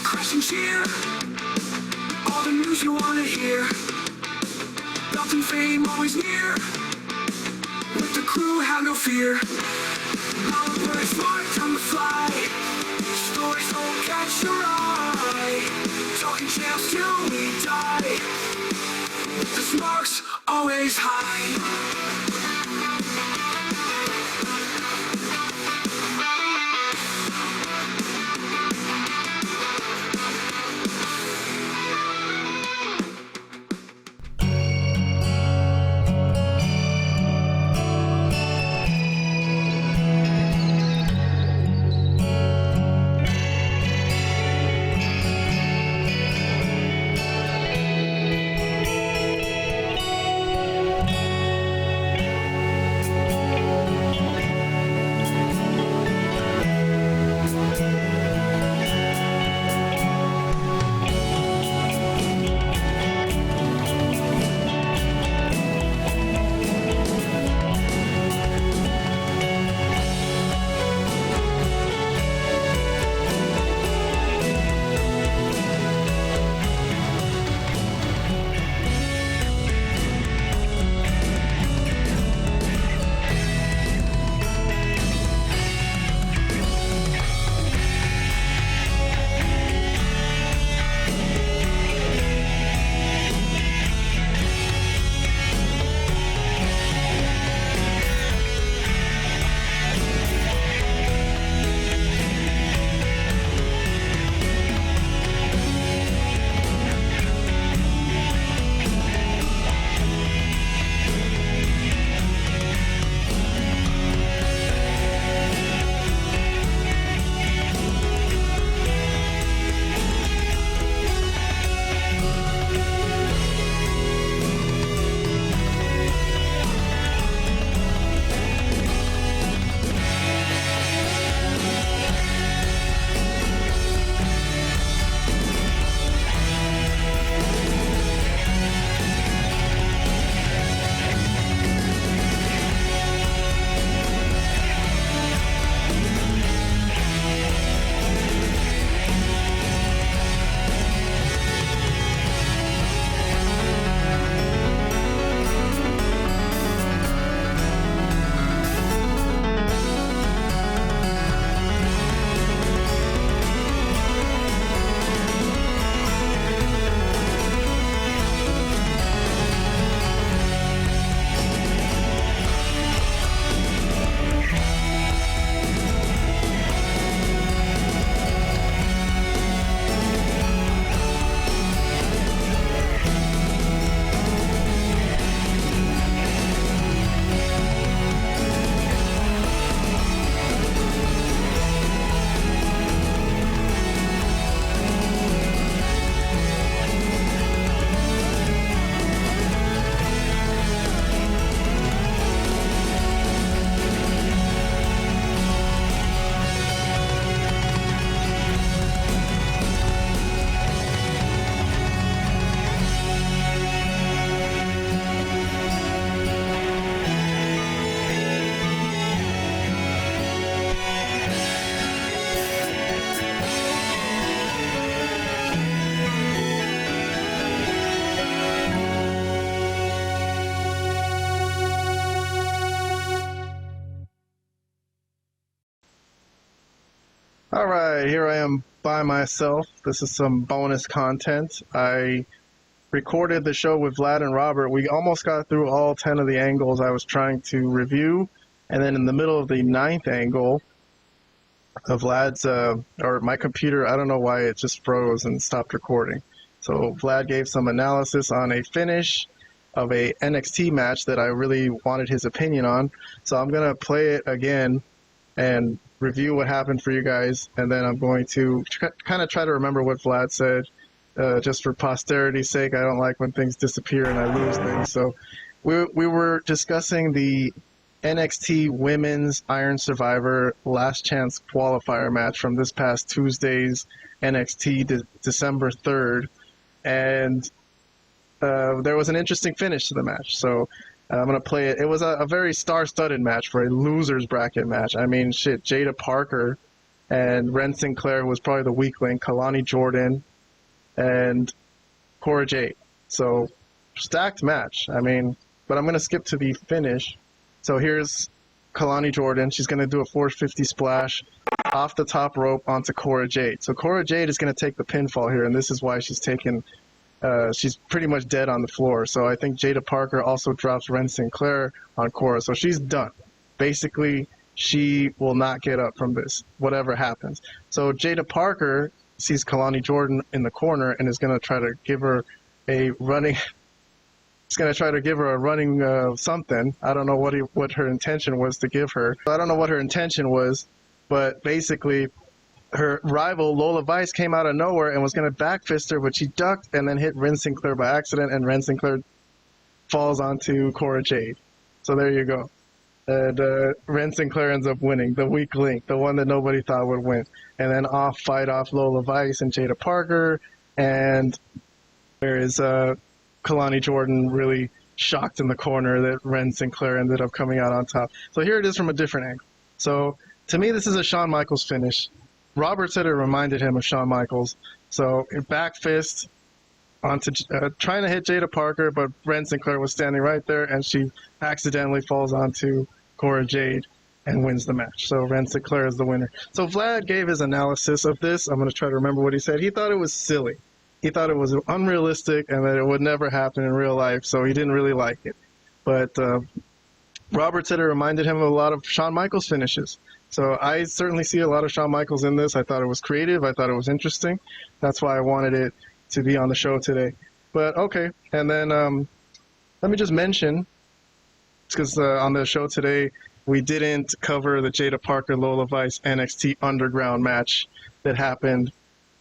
Crash and cheer, all the news you wanna hear. Belt and fame always near. With the crew, have no fear. All the birds fly, time to fly. Stories don't catch your eye. Talking champs till we die. The smoke's always high. All right, here I am by myself. This is some bonus content. I recorded the show with Vlad and Robert. We almost got through all 10 of the angles I was trying to review. And then in the middle of the 9th angle of Vlad's, or my computer, I don't know why it just froze and stopped recording. So Vlad gave some analysis on a finish of a NXT match that I really wanted his opinion on. So I'm going to play it again and review what happened for you guys, and then I'm going to kind of try to remember what Vlad said, just for posterity's sake. I don't like when things disappear and I lose things. So we were discussing the NXT Women's Iron Survivor Last Chance Qualifier match from this past Tuesday's NXT December 3rd, and there was an interesting finish to the match. So I'm going to play it. It was a very star-studded match for a loser's bracket match. I mean, shit, Jada Parker and Ren Sinclair was probably the weak link, Kalani Jordan, and Cora Jade. So, stacked match. I mean, but I'm going to skip to the finish. So here's Kalani Jordan. She's going to do a 450 splash off the top rope onto Cora Jade. So Cora Jade is going to take the pinfall here, and this is why she's taken... she's pretty much dead on the floor. So I think Jada Parker also drops Ren Sinclair on Cora. So she's done. Basically, she will not get up from this, whatever happens. So Jada Parker sees Kalani Jordan in the corner and is going to try to give her a running... He's going to try to give her a running something. I don't know what her intention was to give her. I don't know what her intention was, but basically... her rival, Lola Vice, came out of nowhere and was going to backfist her, but she ducked and then hit Ren Sinclair by accident, and Ren Sinclair falls onto Cora Jade. So there you go. And Ren Sinclair ends up winning, the weak link, the one that nobody thought would win. And then fight off Lola Vice and Jada Parker, and there is Kalani Jordan really shocked in the corner that Ren Sinclair ended up coming out on top. So here it is from a different angle. So to me, this is a Shawn Michaels finish. Robert said it reminded him of Shawn Michaels. So back fist onto trying to hit Jada Parker, but Ren Sinclair was standing right there, and she accidentally falls onto Cora Jade and wins the match. So Ren Sinclair is the winner. So Vlad gave his analysis of this. I'm going to try to remember what he said. He thought it was silly. He thought it was unrealistic and that it would never happen in real life, so he didn't really like it. But Robert said it reminded him of a lot of Shawn Michaels finishes. So I certainly see a lot of Shawn Michaels in this. I thought it was creative. I thought it was interesting. That's why I wanted it to be on the show today. But okay, and then let me just mention, because on the show today, we didn't cover the Jada Parker-Lola Vice NXT Underground match that happened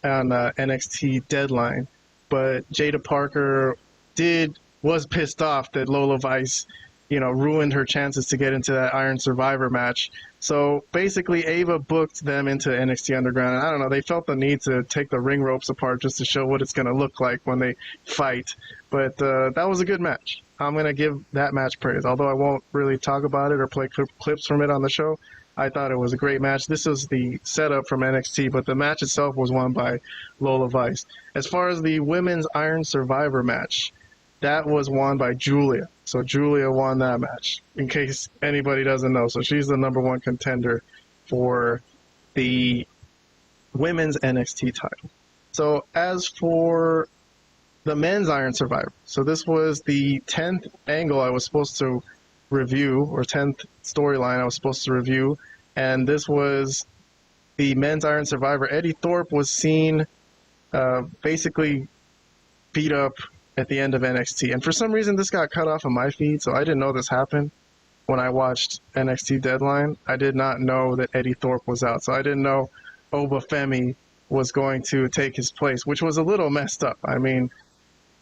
on NXT Deadline. But Jada Parker was pissed off that Lola Vice, ruined her chances to get into that Iron Survivor match. So basically, Ava booked them into NXT Underground, and I don't know, they felt the need to take the ring ropes apart just to show what it's going to look like when they fight. But that was a good match. I'm going to give that match praise, although I won't really talk about it or play clips from it on the show. I thought it was a great match. This was the setup from NXT, but the match itself was won by Lola Vice. As far as the Women's Iron Survivor match, that was won by Julia. So Julia won that match, in case anybody doesn't know. So she's the #1 contender for the Women's NXT title. So as for the Men's Iron Survivor, so this was the 10th angle I was supposed to review, or 10th storyline I was supposed to review, and this was the Men's Iron Survivor. Eddie Thorpe was seen basically beat up at the end of NXT. And for some reason, this got cut off of my feed, so I didn't know this happened when I watched NXT Deadline. I did not know that Eddie Thorpe was out, so I didn't know Obafemi was going to take his place, which was a little messed up. I mean,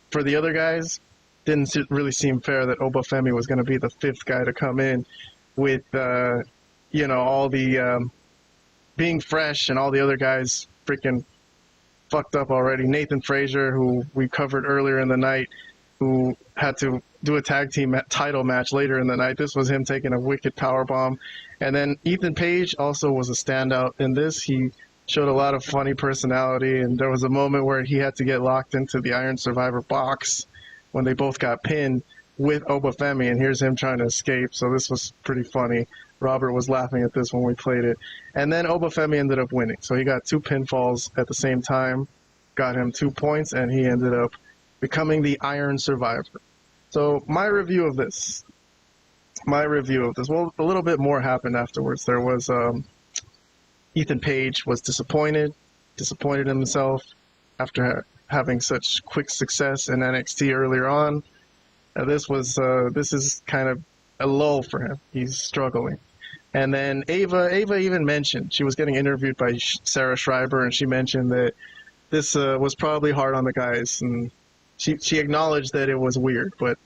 for the other guys, didn't really seem fair that Obafemi was going to be the 5th guy to come in with, all the being fresh and all the other guys freaking fucked up already. Nathan Frazer, who we covered earlier in the night, who had to do a tag team title match later in the night. This was him taking a wicked powerbomb. And then Ethan Page also was a standout in this. He showed a lot of funny personality, and there was a moment where he had to get locked into the Iron Survivor box when they both got pinned with Obafemi, and here's him trying to escape. So this was pretty funny. Robert was laughing at this when we played it. And then Obafemi ended up winning. So he got 2 pinfalls at the same time, got him 2 points, and he ended up becoming the Iron Survivor. So my review of this. Well, a little bit more happened afterwards. There was Ethan Page was disappointed in himself after having such quick success in NXT earlier on. This is kind of a lull for him. He's struggling. And then Ava even mentioned, she was getting interviewed by Sarah Schreiber, and she mentioned that this was probably hard on the guys, and she acknowledged that it was weird, but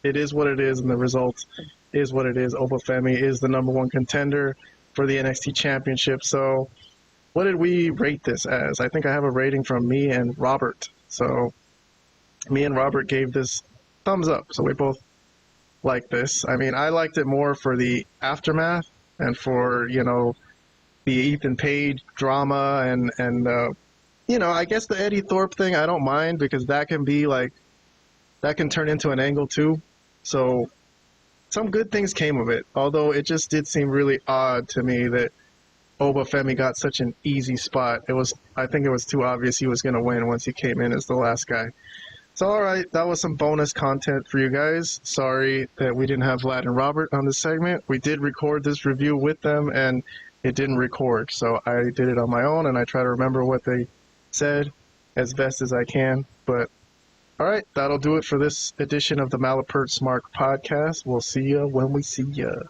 it is what it is, and the result is what it is. Obafemi is the #1 contender for the NXT Championship. So what did we rate this as? I think I have a rating from me and Robert. So me and Robert gave this thumbs up. So we both like this. I mean, I liked it more for the aftermath and for, the Ethan Page drama and I guess the Eddie Thorpe thing, I don't mind because that can turn into an angle too. So some good things came of it, although it just did seem really odd to me that Obafemi got such an easy spot. I think it was too obvious he was going to win once he came in as the last guy. So, all right, that was some bonus content for you guys. Sorry that we didn't have Vlad and Robert on this segment. We did record this review with them, and it didn't record. So I did it on my own, and I try to remember what they said as best as I can. But, all right, that'll do it for this edition of the Malapert Smart Podcast. We'll see you when we see you.